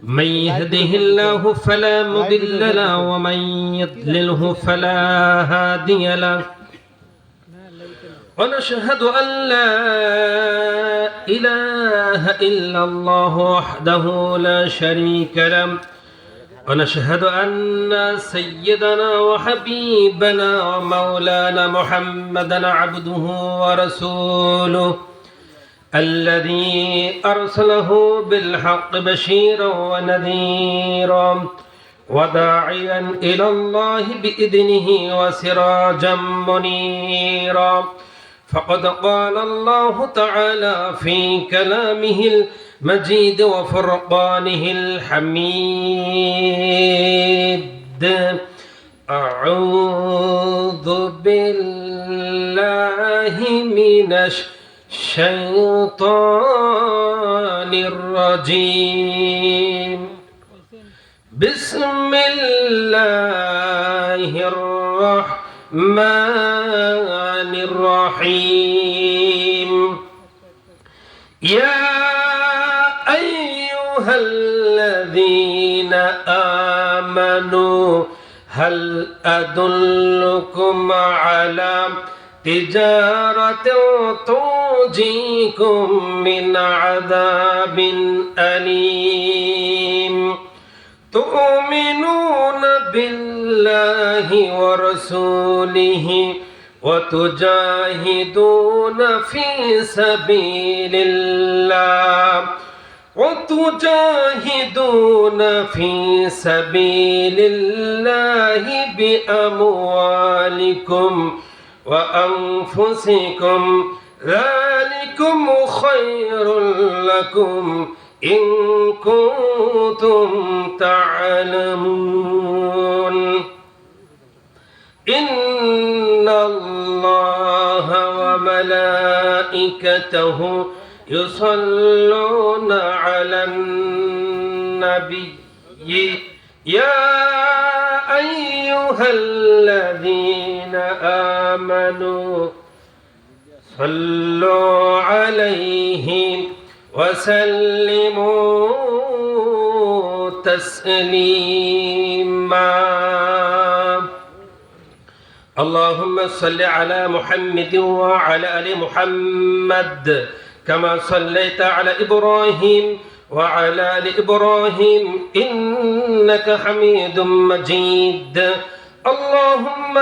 من يهده الله فلا مضل له ومن يضلله فلا هادي له ونشهد أن لا إله إلا الله وحده لا شريك له ونشهد أن سيدنا وحبيبنا ومولانا محمدا عبده ورسوله الذي أرسله بالحق بشيرا ونذيرا وداعيا إلى الله بإذنه وسراجا منيرا فقد قال الله تعالى في كلامه المجيد وفرقانه الحميد أعوذ بالله من الشيطان الرجيم بسم الله الرحمن الرحيم يا أيها الذين آمنوا هل أدلكم على تجارة تنجيكم من عذاب أليم تؤمنون بالله ورسوله وتجاهدون في سبيل الله بأموالكم وأنفسكم ذلكم خير لكم إن كنتم تعلمون إن الله وملائكته يصلون على النبي يا أيها الذين آمنوا صلوا عليه وسلموا تسليما اللهم صل على محمد وعلى آل محمد كما صليت على إبراهيم وعلى آل إبراهيم إنك حميد مجيد اللهم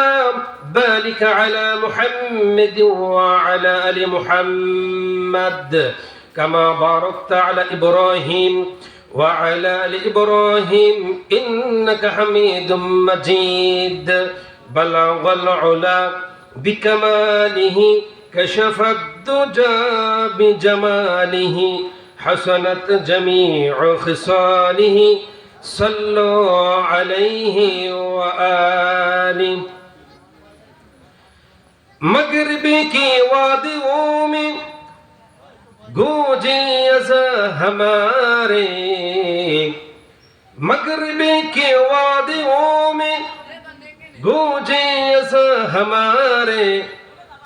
بارك على محمد وعلى آل محمد كما باركت على إبراهيم وعلى آل إبراهيم إنك حميد مجيد بلغ العلا بكماله كشف الدجى بجماله حسنت جميع خصاله صلوا عليه وآله مغرب की वादियों में गूंजे अज़ां हमारे मगरिब की वादियों में गूंजे अज़ां हमारे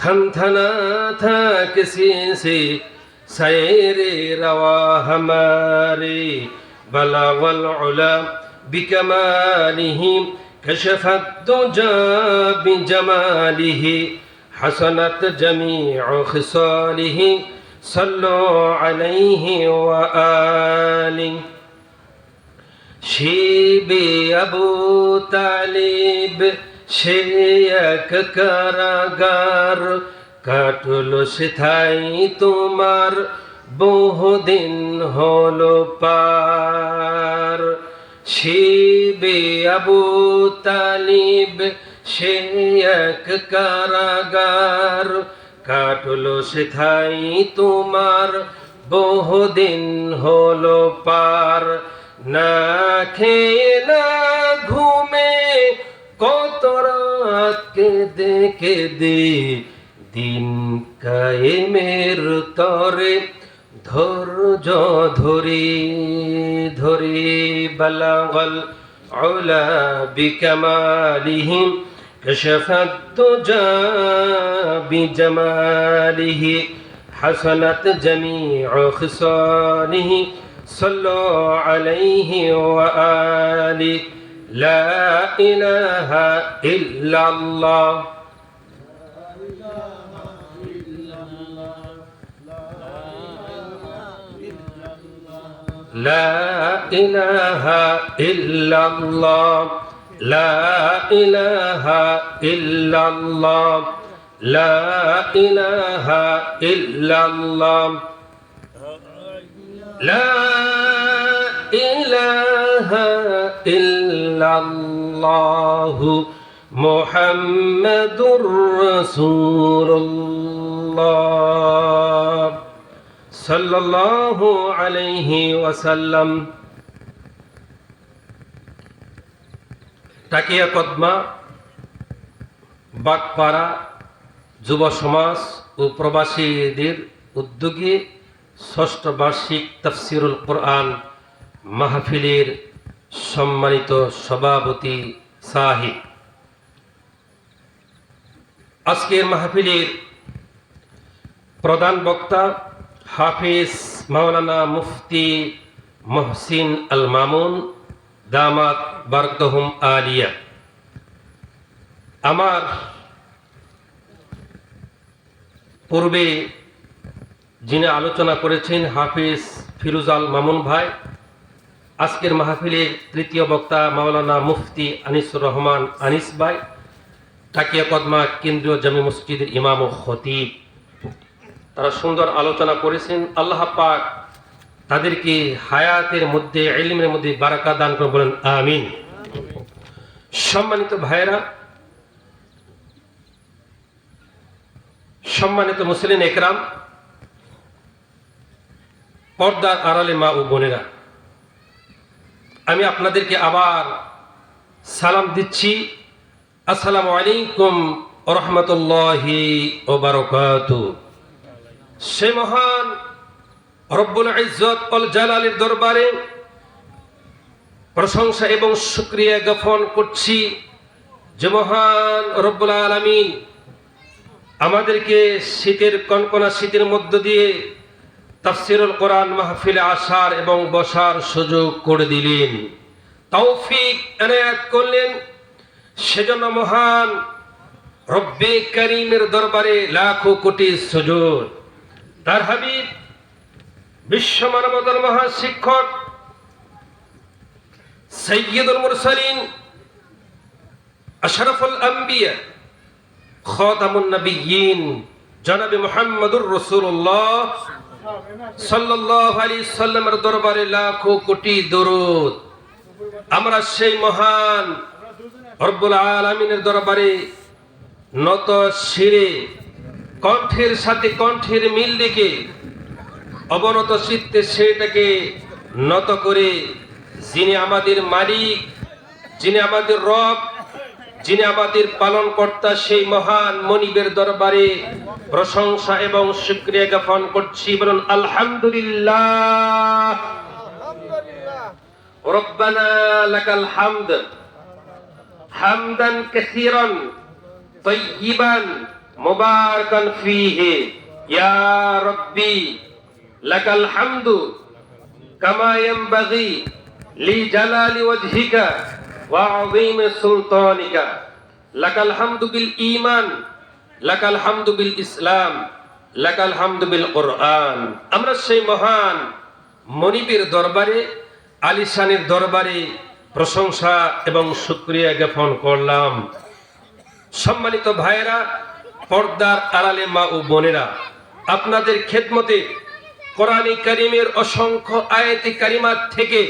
थनथना था किसी से सैरे रवा हमारे बलगल उला बिकमालिह कशफत दुजा बिजमालिह हसनत जमीउ खिसालिह सल्लु अलैहि व आलिह शिबे अबू तालिब সে এক কারাগার কাটলো সেথায় তোমার বহুদিন হলো পার শিবে আবু তালিব সে এক কারাগার কাটলো সেথায় তোমার বহুদিন হলো পার না খেয়ে না ঘুমে কত রাত কেঁদে কেঁদে দিন কায়েমের তরে ধৈর্য ধরে ধরে বলাগল উলা বিকামালিহিম কশফত দুজা বিজামালিহি حسنت جميع خصاله صلوا عليه وآله لا إله إلا الله لا إله إلا الله لا إله إلا الله لا إله إلا الله لا إله إلا الله محمد رسول الله সাল্লাল্লাহু আলাইহি ওয়াসাল্লাম। টাকিয়া কদমা বাগপাড়া যুব সমাজ ও প্রবাসীদের উদ্যোগে ষষ্ঠ বার্ষিক তাফসিরুল কোরআন মাহফিলের সম্মানিত সভাপতি সাহিব, আজকের মাহফিলের প্রধান বক্তা হাফিজ মাওলানা মুফতি মহসিন আল মামুন দামাত বারকাতুহুম আলিয়া। আমার পূর্বে যিনি আলোচনা করেছেন হাফিজ ফিরোজ মামুন ভাই, আজকের মাহফিলের তৃতীয় বক্তা মাওলানা মুফতি আনিসুর রহমান আনিস ভাই, টাকিয়া কদমা কেন্দ্রীয় জামি মসজিদের ইমাম ও খতিব, তারা সুন্দর আলোচনা করেছেন। আল্লাহ পাক তাদেরকে হায়াতের মধ্যে ইলমের মধ্যে বারাকা দান করে বলেন আমিন। সম্মানিত ভাইরা, সম্মানিত মুসলিম একরাম, পর্দার আড়ালে মা ও বোনেরা, আমি আপনাদেরকে আবার সালাম দিচ্ছি। আসসালামু আলাইকুম ওয়া রাহমাতুল্লাহি ওয়া বারাকাতুহু। সে মহান রব্বুল ইজ্জত ওয়াল জালালের দরবারে প্রশংসা এবং শুকরিয়া জ্ঞাপন করছি যে মহান রব্বুল আলামিন আমাদেরকে শীতের কনকনা শীতের মধ্য দিয়ে তাফসিরুল কোরআন মাহফিলে আসার এবং বসার সুযোগ করে দিলেন, তৌফিক এনায়েত করলেন। সেজন্য মহান রব্বে কারীমের দরবারে লাখো কোটি সুজুদ। তার হাবিব বিশ্ব মানবতার মহা শিক্ষক সাইয়্যিদুল মুরসালিন আশরাফুল আম্বিয়া খাতামুন নবিয়্যিন জনাবে মুহাম্মদুর রাসূলুল্লাহ সাল্লাল্লাহু আলাইহি সাল্লামের দরবারে লাখো কোটি দরুদ। আমরা সেই মহান রব্বুল আলামিনের দরবারে নত শিরে কণ্ঠের সাথে কণ্ঠের মিল রেখে অবনত চিত্তে সেটাকে নত করে, যিনি আমাদের মালিক, যিনি আমাদের রব, যিনি আমাদের পালনকর্তা, সেই মহান মনিবের দরবারে প্রশংসা এবং শুকরিয়া জ্ঞাপন করছি। বলুন আলহামদুলিল্লাহ। রব্বানা লাকাল হামদ হামদান কাসীরান তাইয়িবান মুবারাকান ফীহি ইয়া রাব্বি লাকাল হামদু কামা ইয়ানবাগি লিজালালি ওয়াজহিকা ওয়া আযীমি সুলতানিকা লাকাল হামদু বিল ঈমান লাকাল হামদু বিল ইসলাম লাকাল হামদু বিল কোরআন। আমরা সেই মহান মনিবের দরবারে, আলিশানের দরবারে প্রশংসা এবং শুকরিয়া জ্ঞাপন করলাম। সম্মানিত ভাইয়েরা, পর্দার আড়ালে মা ও বোনেরা, আপনাদের খেদমতে কোরআনে কারীমের অসংখ্য আয়াতে কারিমাত থেকে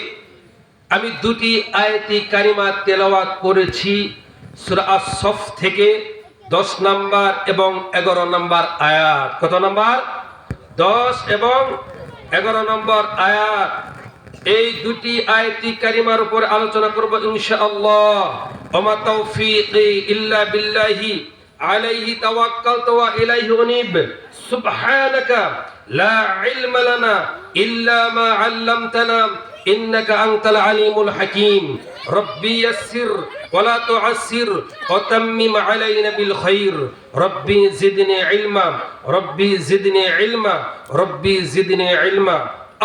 আমি দুটি আয়াতে কারিমা তেলাওয়াত করেছি। সূরা আস-সফ থেকে 10 নম্বর এবং 11 নম্বর আয়াত। কত নম্বর? 10 এবং 11 নম্বর আয়াত। এই দুটি আয়াতি কারিমার উপর আলোচনা করব ইনশাআল্লাহ। ওমা তাওফীকি ইল্লা বিল্লাহি আলাইহি তাওয়াক্কালতু ওয়া ইলাইহি উনীব। সুবহানাকা লা ইলমা লানা ইল্লা মা 'আল্লামতানা ইন্নাকা আনতাল আলিমুল হাকীম। রব্বি ইয়াসসির ওয়া লা তু'আসসির ওয়া তাম্মিম আলাইনা বিল খাইর। রব্বি জিদনি ইলমা রব্বি জিদনি ইলমা রব্বি জিদনি ইলমা।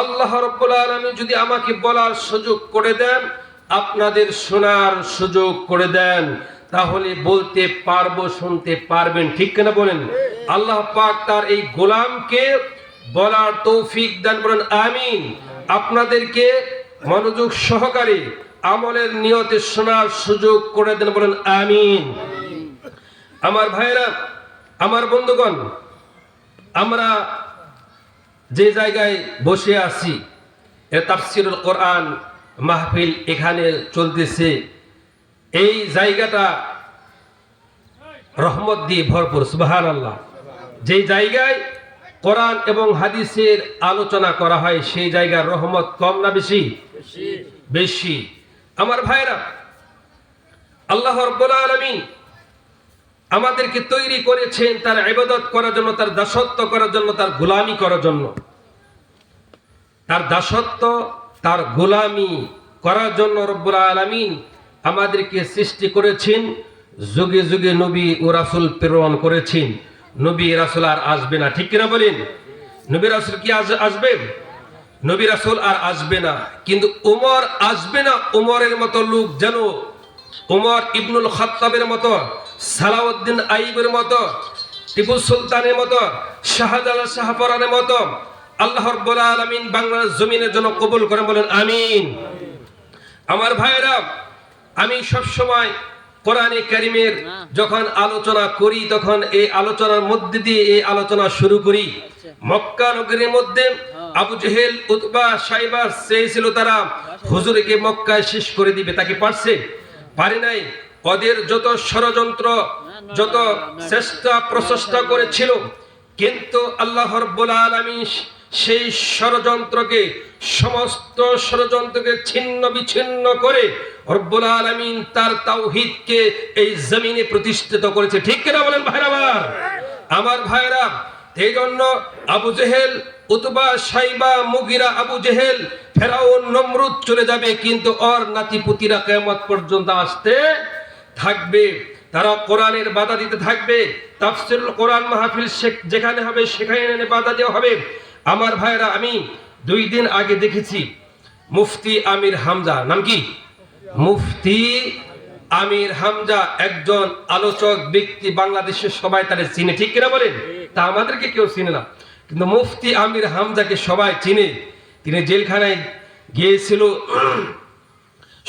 আল্লাহ রাব্বুল আলামিন যদি আমাকে বলার সুযোগ করে দেন, আপনাদের শোনার সুযোগ করে দেন, তাহলে বলতে পারবো, শুনতে পারবেন। ঠিক কিনা বলেন? আল্লাহ পাক তার এই গোলামকে বলার তৌফিক দান করেন, আমিন। আপনাদেরকে মনোযোগ সহকারে আমলের নিয়তে শোনার সুযোগ করে দেন, বলেন আমিন। আমার ভাইরা, আমার বন্ধুগণ, আমরা যে জায়গায় বসে আছি, তাফসিরুল কোরআন মাহফিল এখানে চলতেছে, এই জায়গাটা রহমত দিয়ে ভরপুর, সুবহানাল্লাহ। যে জায়গায় কোরআন এবং হাদিসের আলোচনা করা হয়, সেই জায়গার রহমত কম না বেশি? বেশি। আমার ভাইরা, আল্লাহ রাব্বুল আলামিন আমাদেরকে তৈরি করেছেন তার ইবাদত করার জন্য, তার দাসত্ব করার জন্য, তার গোলামি করার জন্য। তার দাসত্ব, তার গোলামি করার জন্য রব্বুল আলামিন আমাদেরকে সৃষ্টি করেছেন, যুগে যুগে নবী ও রাসূল প্রেরণ করেছেন। নবী রাসূল আর আসবে না, ঠিক কিনা বলেন? নবী রাসূল কি আসবে? নবী রাসূল আর আসবে না, কিন্তু ওমর আসবে না। ওমরের মতো লোক যেন, ওমর ইবনুল খাত্তাবের মতো, সালাউদ্দিন আইবের মতো, টিপু সুলতানের মতো, শাহজালাল শাহপরানের মতো আল্লাহ রাব্বুল আলামিন বাংলার জমিনের জন্য কবুল করেন, বলেন আমিন। আমার ভাইরা, আমি সব সময় কোরআনে কারীমের যখন আলোচনা করি, তখন এই আলোচনার মধ্যে দিয়ে এই আলোচনা শুরু করি। মক্কা নগরীর মধ্যে আবু জেহেল, উতবা, সাইবা চেয়েছিল তারা হুজুরকে মক্কায় শেষ করে দিবে, তাকে পারছে? পারে নাই। ওদের যত ষড়যন্ত্র, যত চেষ্টা প্রচেষ্টা করেছিল, কিন্তু আল্লাহ রাব্বুল আলামিন সেই ষড়যন্ত্রকে, সমস্ত ষড়যন্ত্রকে ছিন্ন বিচ্ছিন্ন করে রব্বুল আলামিন তার তাওহীদকে এই জমিনে প্রতিষ্ঠিত করেছে। ঠিক কিনা বলেন ভাইরা আমার? ভাইরা, এই জন্য আবু জেহেল, উতবা, সাইবা, মুগিরা, আবু জেহেল, ফেরাউন, নমরুদ চলে যাবে, কিন্তু ওর নাতিপুতিরা কিয়ামত পর্যন্ত আসতে থাকবে। তারা কোরআনের বাধা দিতে থাকবে। তাফসীরুল কোরআন মাহফিল যেখানে হবে সেখানে বাধা দেওয়া হবে। আমার ভাইরা, আমি 2 দিন আগে দেখেছি মুফতি আমির হামজা, নাম কি? মুফতি আমির হামজা একজন আলোচক ব্যক্তি, বাংলাদেশের সবাই তারে চিনে, ঠিক কিনা বলেন? তা আমাদেরকে কেউ চিনে না, কিন্তু মুফতি আমির হামজাকে সবাই চিনে। তিনি জেলখানায় গিয়েছিল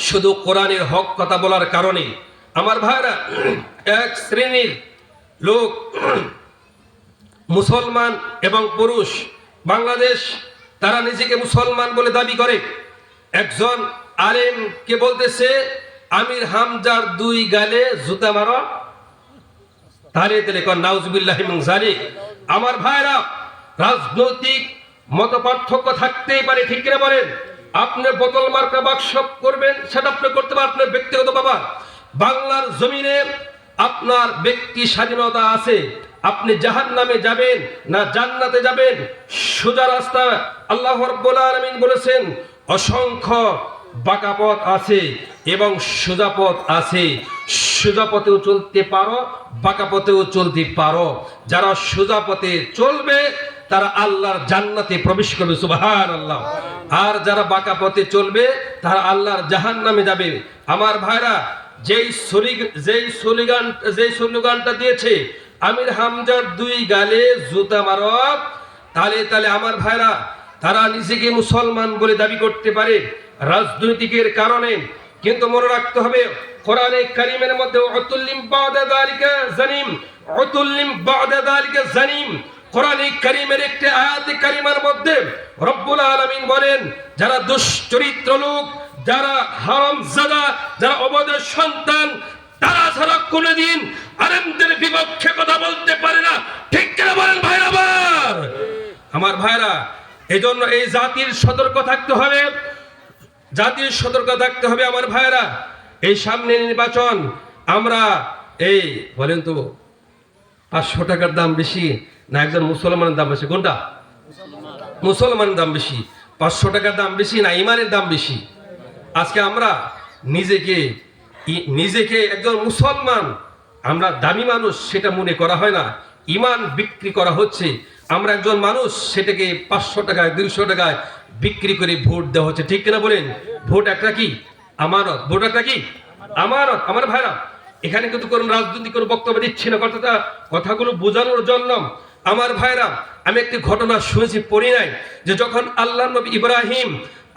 শুধু কোরআনের হক কথা বলার কারণে। আমার ভাইরা, এক শ্রেণীর লোক, মুসলমান এবং পুরুষ, বাংলাদেশ, তারা নিজেকে মুসলমান বলে দাবি করে। একজন আলেমকে বলতেছে, আমির হামজার 2 গালে জুতা মারো, তারে তেলে কর নাউজুবিল্লাহি মিন যালিক। আমার ভাইরা, রাজনৈতিক মত পার্থক্য থাকতেই পারে, ঠিক কিনা বলেন? আপনি বোতল মার্কা বাক্স করবেন, সেটা আপনি করতে পারেন, আপনার ব্যক্তিগত ব্যাপার। বাংলার জমিনে আপনার ব্যক্তি স্বাধীনতা আছে। আপনি জাহান্নামে যাবেন না জান্নাতে যাবেন, সোজা রাস্তা। আল্লাহ রাব্বুল আলামিন বলেছেন, অসংখ্য বাঁকা পথ আছে এবং সোজা পথ আছে। সোজা পথেও চলতে পারো, বাঁকা পথেও চলতে পারো। যারা সোজা পথে চলবে তারা আল্লাহর জান্নাতে প্রবেশ করবে, সুবহানাল্লাহ। আর যারা বাঁকা পথে চলবে তারা আল্লাহর জাহান্নামে যাবে। আমার ভাইরা, যেই স্লোগানটা দিয়েছে, আমির হামজার 2 গালে জুতা মারো, তালে আমার ভাইরা, তারা নিজেকে মুসলমান বলে দাবি করতে পারে রাজনৈতিকের কারণে, কিন্তু মনে রাখতে হবে কোরআনে কারীমের মধ্যে উতুল্লিম বা'দা যালিকা জানিম, উতুল্লিম বা'দা যালিকা জানিম। কোরআনে কারীমের একটি আয়াতে কারিমার মধ্যে রব্বুল আলামিন বলেন, যারা দুশ্চরিত্র লোক, যারা হারামজাদা, যারা অবৈধ সন্তান, তারা ছাড়া কোনদিন আলেমদের বিপক্ষে কথা বলতে পারে না, ঠিক কিনা বলেন ভাইরা আমার? ভাইরা, এজন্য এই জাতির সতর্ক থাকতে হবে, জাতির সতর্ক থাকতে হবে। আমার ভাইরা, এই সামনে নির্বাচন, আমরা এই বলেন তো 500 টাকার দাম বেশি না একজন মুসলমানের দাম বেশি? কোনটা? মুসলমানের দাম বেশি। 500 টাকার দাম বেশি না ইমানের দাম বেশি? আজকে আমরা নিজেকে একজন মুসলমান, আমরা দামি মানুষ সেটা মনে করা হয় না, ইমান বিক্রি করা হচ্ছে। আমরা একজন মানুষ, সেটাকে 500 টাকায় 200 টাকায় বিক্রি করে ভোট দেওয়া হচ্ছে, ঠিক কিনা বলেন? ভোট একটা কি আমানত, ভোট একটা কি আমানত। আমার ভাইরা, এখানে কিন্তু কোন রাজনৈতিক কোনো বক্তব্য দিচ্ছি না, কথাগুলো বোঝানোর জন্য। আমার ভাইরা, আমি একটি ঘটনা শুনেছি, পড়ি নাই, যে যখন আল্লাহ নবী ইব্রাহিম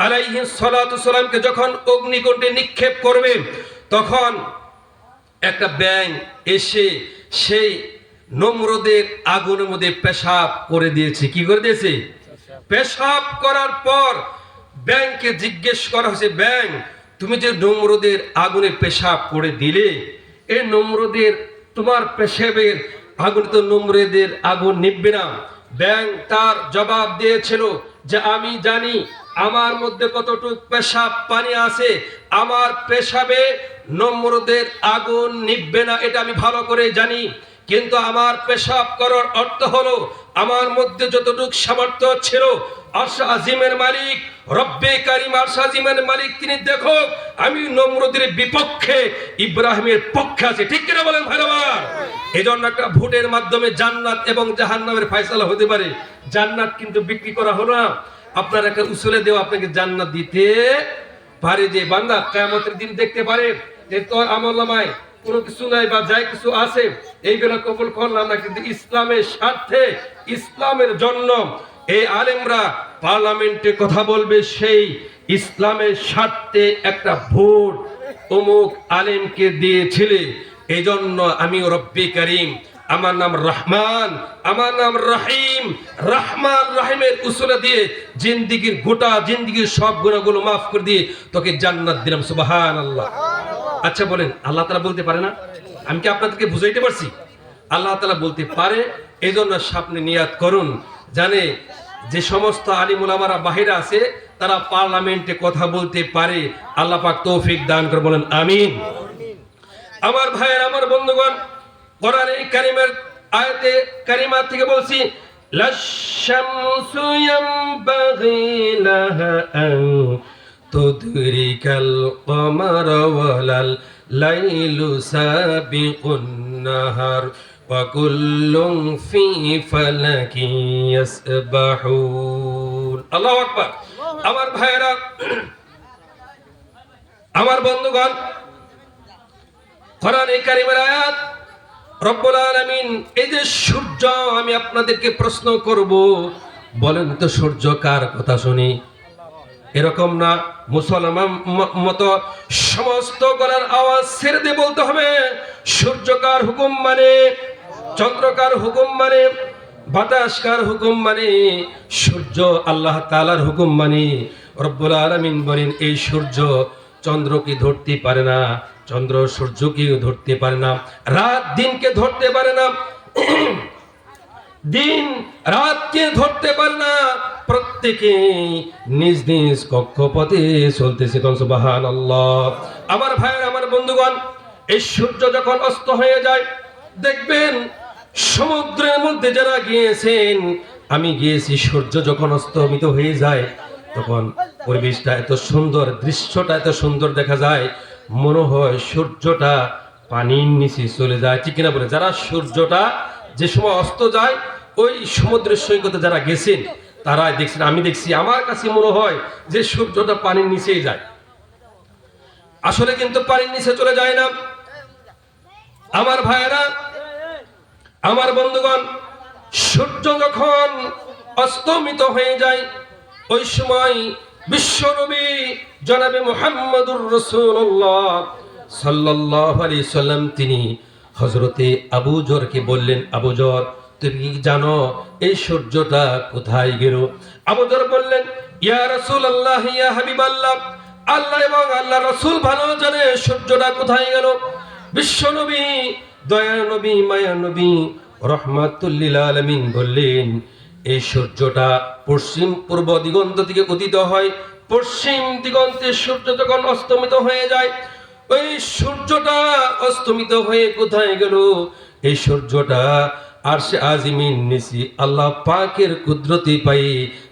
আলাইহিস সালাতু সালামকে যখন অগ্নিকুণ্ডে নিক্ষেপ করবে, তখন একটা ব্যাঙ এসে সেই নমরুদের আগুনের মধ্যে পেশাব করে দিয়েছে। কি করে দিয়েছে? পেশাব করার পর ব্যাঙকে জিজ্ঞেস করা হয়েছে, ব্যাঙ, তুমি যে নমরুদের আগুনে পেশাব করে দিলে, এই নমরুদের তোমার পেশাবের আগুনে তো নমরুদের আগুন নিভবে না। ব্যাঙ তার জবাব দিয়েছিল যে আমি জানি আমার মধ্যে কতটুকু পেশাব পানি আছে, আমার পেশাবে নমরুদের আগুন নিভবে না, এটা আমি ভালো করে জানি। কিন্তু আমার পেশাব করার অর্থ হলো আমার মধ্যে যতটুকু সামর্থ্য ছিল, আরশ আজিমের মালিক রব্বে কারিম, আরশ আজিমের মালিক তিনি দেখো আমি নমরুদের বিপক্ষে ইব্রাহিমের পক্ষে আছি, ঠিক কিনা বলেন ভাই আমার? এজন্য একটা ভোটের মাধ্যমে জান্নাত এবং জাহান্নামের ফয়সালা হতে পারে। জান্নাত কিন্তু বিক্রি করা হলো না, আপনার একটা উসুলে দেওয়া আপনাকে জান্নাত দিতে পারে। যে বান্দা কিয়ামতের দিন দেখতে পারে যে তোর আমলনামায় কোনো কিছু নাই বা যাই কিছু আছে, এইগুলো কবুল করলাম না, কিন্তু ইসলামের স্বার্থে, ইসলামের জন্য এই আলেমরা পার্লামেন্টে কথা বলবে, সেই ইসলামের স্বার্থে একটা ভোট অমুক আলেমকে দিয়েছিলে। এই জন্য আমি রব্বে কারিম, আমার নাম রহমান, আমার নাম রহিম, রহমান রহিমের উসুলে দিয়ে জিন্দিগির গোটা জিন্দিগির সব গুনাহগুলো মাফ করে দিয়ে তোকে জান্নাত দিলাম। সুবহানাল্লাহ। আচ্ছা বলেন, আল্লাহ তাআলা বলতে পারে না? আমি কি আপনাদেরকে বুঝাইতে পারছি? আল্লাহ তাআলা বলতে পারে। এই জন্য সামনে নিয়াত করুন, জানে যে সমস্ত আলিম উলামারা বাহিরে আছে, তারা পার্লামেন্টে কথা বলতে পারে। আল্লাহ পাক তৌফিক দান করে, বলেন আমিন। আমার ভাইয়ের, আমার বন্ধুগণ, কোরআনে কারীমের আয়াতে কারিমা থেকে বলছি, লাশ-শামসু ইয়ামবাগি লাহা আন তুদরিকাল কমারা ওয়ালাল লাইলু সাবিকুন নাহার ওয়া কুল্লুন ফি ফালাকিন ইয়াসবাহুন। আল্লাহু আকবার। আমার ভাইয়েরা, আমার বন্ধুগণ, কোরআনে কারীমের আয়াত, রব্বুল আলামিন, এই যে সূর্য, আমি আপনাদেরকে প্রশ্ন করব, বলেন তো সূর্য কার কথা শুনি? এরকম না মুসলমান মতো সমস্ত গলার আওয়াজ ছেড়ে দিয়ে বলতে হবে সূর্য কার হুকুম মানে, চন্দ্র কার হুকুম মানে, বাতাস কার হুকুম মানে, সূর্য আল্লাহ তাআলার হুকুম মানে। রব্বুল আলামিন বলেন, এই সূর্য চন্দ্রকে ধরতে পারে না, চন্দ্র সূর্যকেও ধরতে পারে না, রাত দিনকে ধরতে পারে না, দিন রাতকে ধরতে পারে না, প্রত্যেকে নিজ নিজ কক্ষপথে চলতেছে। সুবহানাল্লাহ। আমার ভাইয়ের, আমার বন্ধুগণ, এই সূর্য যখন অস্ত হয়ে যায়, দেখবেন সমুদ্রের মধ্যে যারা গিয়েছেন, আমি গিয়েছি, সূর্য যখন অস্তমিত হয়ে যায়, তখন পরিবেশটা এত সুন্দর, দৃশ্যটা এত সুন্দর দেখা যায়, মনে হয় সূর্যটা পানির নিচে চলে যায়, ঠিক কিনা বলে? যারা সূর্যটা যে সময় অস্ত যায়, ওই সমুদ্রের সৈকতে যারা গেছেন, তারা দেখছেন, আমি দেখছি, আমার কাছে মনে হয় যে সূর্যটা পানির নিচেই যায়। আসলে কিন্তু পানির নিচে চলে যায় না। আমার ভাইয়েরা, আমার বন্ধুগণ, সূর্য যখন অস্তমিত হয়ে যায়, ওই সময় বিশ্বনবী জনাবে মুহাম্মদুর রাসূলুল্লাহ সাল্লাল্লাহু আলাইহি সাল্লাম তিনি হযরতে আবু যরকে বললেন, আবু যর, তুমি কি জানো এই সূর্যটা কোথায় গেল? আবু যর বললেন, ইয়া রাসূলুল্লাহ, ইয়া হাবিবাল্লাহ, আল্লাহ এবং আল্লাহর রাসূল ভালো জানে সূর্যটা কোথায় গেল। বিশ্বনবী, দয়ার নবী, মায়ার নবী, রাহমাতুল লিল আলামিন বললেন, এই সূর্যটা পশ্চিম পূর্ব দিগন্ত থেকে উদিত হয়, পশ্চিম দিগন্তে সূর্য যখন অস্তমিত হয়ে যায়, ওই সূর্যটা অস্তমিত হয়ে কোথায় গেল? এই সূর্যটা আরশে আজিমের নিচে আল্লাহ পাকের কুদরতি পাই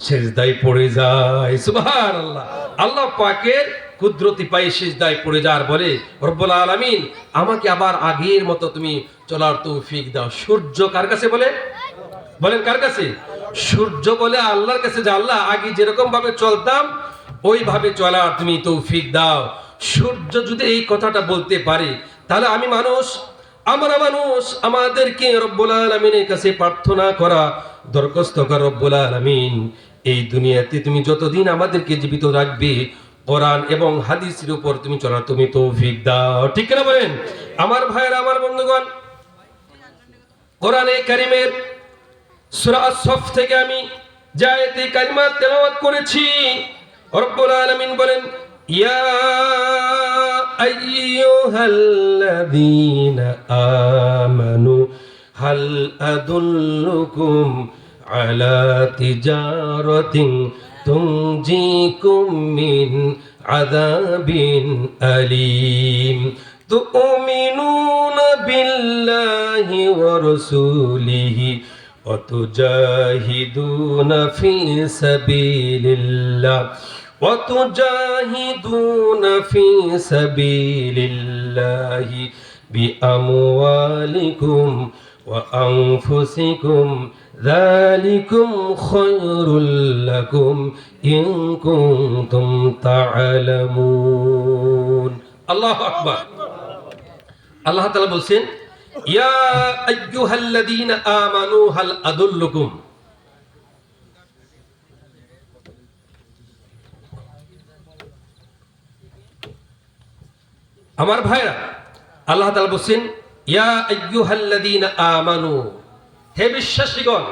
সিজদায় পড়ে যায়। সুবহানাল্লাহ। আল্লাহ পাকের কুদরতি পাই সিজদায় পড়ে যায়, আর বলে, রব্বুল আলামিন, আমাকে আবার আগের মতো তুমি চলার তৌফিক দাও। সূর্য কার কাছে বলে? বলেন কার কাছে? সূর্য বলে আল্লাহর কাছে যে আল্লাহ আগে যেরকম ভাবে চলতাম ওইভাবে চলার তুমি তৌফিক দাও। সূর্য যদি এই কথাটা বলতে পারে, তাহলে আমি মানুষ, আমরা মানুষ, আমাদেরকে রব্বুল আলামিনের কাছে প্রার্থনা করা, দরখাস্ত করা, রব্বুল আলামিন এই দুনিয়াতে তুমি যতদিন আমাদেরকে জীবিত রাখবে কোরআন এবং হাদিসের উপর তুমি চলার তুমি তৌফিক দাও। ঠিক না বলেন? আমার ভাইয়েরা, আমার বন্ধুগণ, কোরআনে কারীমের সূরা আস-সফ থেকে আমি যে আয়াতে কারিমা তেলাওয়াত করেছি, রব্বুল আলামিন বলেন, ইয়া আইয়ুহাল্লাযীনা আমানু হাল আদুল্লুকুম আলা তিজারাতিন তুনজিকুম মিন আযাবিন আলীম তুমিনুনা বিল্লাহি ওয়া রাসূলিহি وتجاهدون في سبيل الله وتجاهدون في سبيل الله بأموالكم وأنفسكم ذلكم خير لكم إن كنتم تعلمون الله أكبر الله تعالى বলছেন ইয়া আইয়ুহাল্লাযীনা আমানু হাল আদুল্লুকুম। আমার ভাইরা, আল্লাহ তাআলা বলেন ইয়া আইয়ুহাল্লাযীনা আমানু, হে বিশ্বাসীগণ,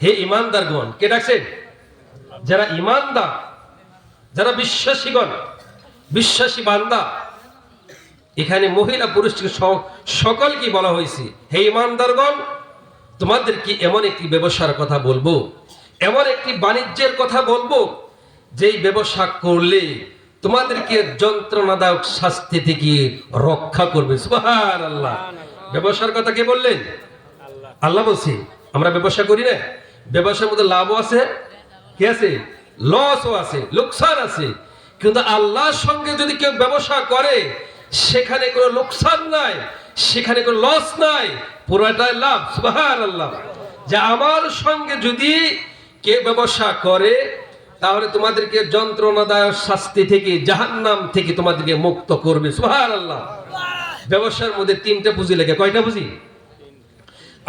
হে ঈমানদারগণ। কে ডাকছেন? যারা ঈমানদার, যারা বিশ্বাসীগণ, বিশ্বাসী বান্দা। এখানে মহিলা পুরুষ সকলকে বলা হয়েছে, হে ঈমানদারগণ, তোমাদেরকে এমন একটি ব্যবসার কথা বলবো, এমন একটি বাণিজ্যের কথা বলবো, যেই ব্যবসা করলে তোমাদেরকে যন্ত্রণাদায়ক শাস্তি থেকে রক্ষা করবে। সুবহানাল্লাহ। ব্যবসার কথা কে বললেন? আল্লাহ বলছে। আমরা ব্যবসা করি না, ব্যবসার মধ্যে লাভও আছে, কি আছে? লসও আছে, লোকসান আছে। কিন্তু আল্লাহর সঙ্গে যদি কেউ ব্যবসা করে সেখানে কোনো লোকসান নাই, সেখানে কোনো লস নাই, পুরোটাই লাভ। সুবহানাল্লাহ। যে আমার সঙ্গে যদি কেউ ব্যবসা করে তাহলে তোমাদেরকে যন্ত্রণাদায়ক শাস্তি থেকে, জাহান্নাম থেকে তোমাদেরকে মুক্ত করবে। সুবহানাল্লাহ। ব্যবসার মধ্যে তিনটা পুঁজি লাগে। কয়টা পুঁজি?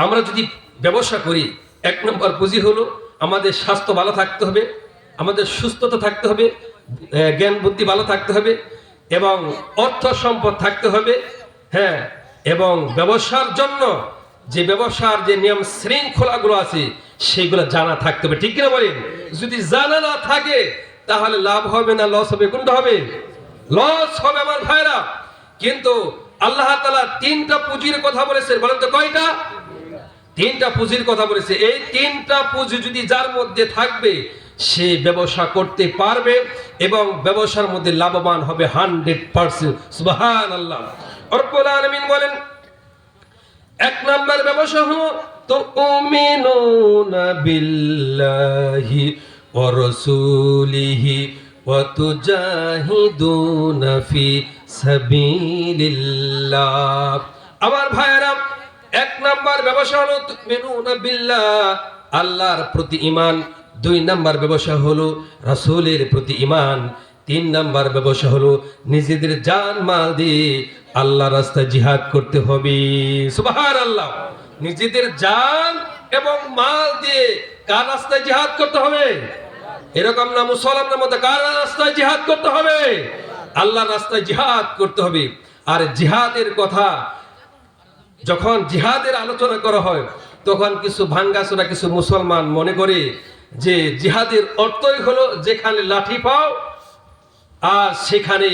আমরা যদি ব্যবসা করি, এক নম্বর পুঁজি হলো আমাদের স্বাস্থ্য ভালো থাকতে হবে, আমাদের সুস্থতা থাকতে হবে, জ্ঞান বুদ্ধি ভালো থাকতে হবে এবং অর্থ সম্পদ থাকতে হবে। হ্যাঁ, এবং ব্যবসার জন্য যে ব্যবসার যে নিয়ম শৃঙ্খলাগুলো আছে সেগুলো জানা থাকতে হবে। ঠিক কিনা বলেন? যদি জানা না থাকে তাহলে লাভ হবে না লস হবে? কোনটা হবে? লস হবে আমার ভাইরা। কিন্তু আল্লাহ তাআলা তিনটা পুঁজির কথা বলেছেন। বলেন তো কয়টা? তিনটা পুঁজির কথা বলেছে। এই তিনটা পুঁজি যদি যার মধ্যে থাকবে সে ব্যবসা করতে পারবে এবং ব্যবসার মধ্যে লাভবান হবে 100%। সুবহানাল্লাহ। রব্বুল আলামিন বলেন, এক নাম্বার ব্যবসা হলো তুমিনুনা বিল্লাহি ওয়া রাসূলিহি ওয়া তুজাহিদুনা ফি সাবিলিল্লাহ। আমার ভাইয়েরা, এক নাম্বার ব্যবসা হলো তুমিনুনা বিল্লাহ, আল্লাহর প্রতি ঈমান। দুই নাম্বার ব্যবসা হলো রাসূলের প্রতি ঈমান। তিন নাম্বার ব্যবসা হলো নিজেদের জান মাল দিয়ে আল্লাহর রাস্তায় জিহাদ করতে হবে। সুবহানাল্লাহ। নিজেদের জান এবং মাল দিয়ে কার রাস্তায় জিহাদ করতে হবে? এরকম না মুসলমানদের মতো কার রাস্তায় জিহাদ করতে হবে? আল্লাহর রাস্তায় জিহাদ করতে হবে। আর জিহাদের কথা যখন জিহাদের আলোচনা করা হয় তখন কিছু ভাঙ্গাচোরা কিছু মুসলমান মনে করে যে জিহাদের অর্থই হলো যেখানে লাঠি পাও আর সেখানে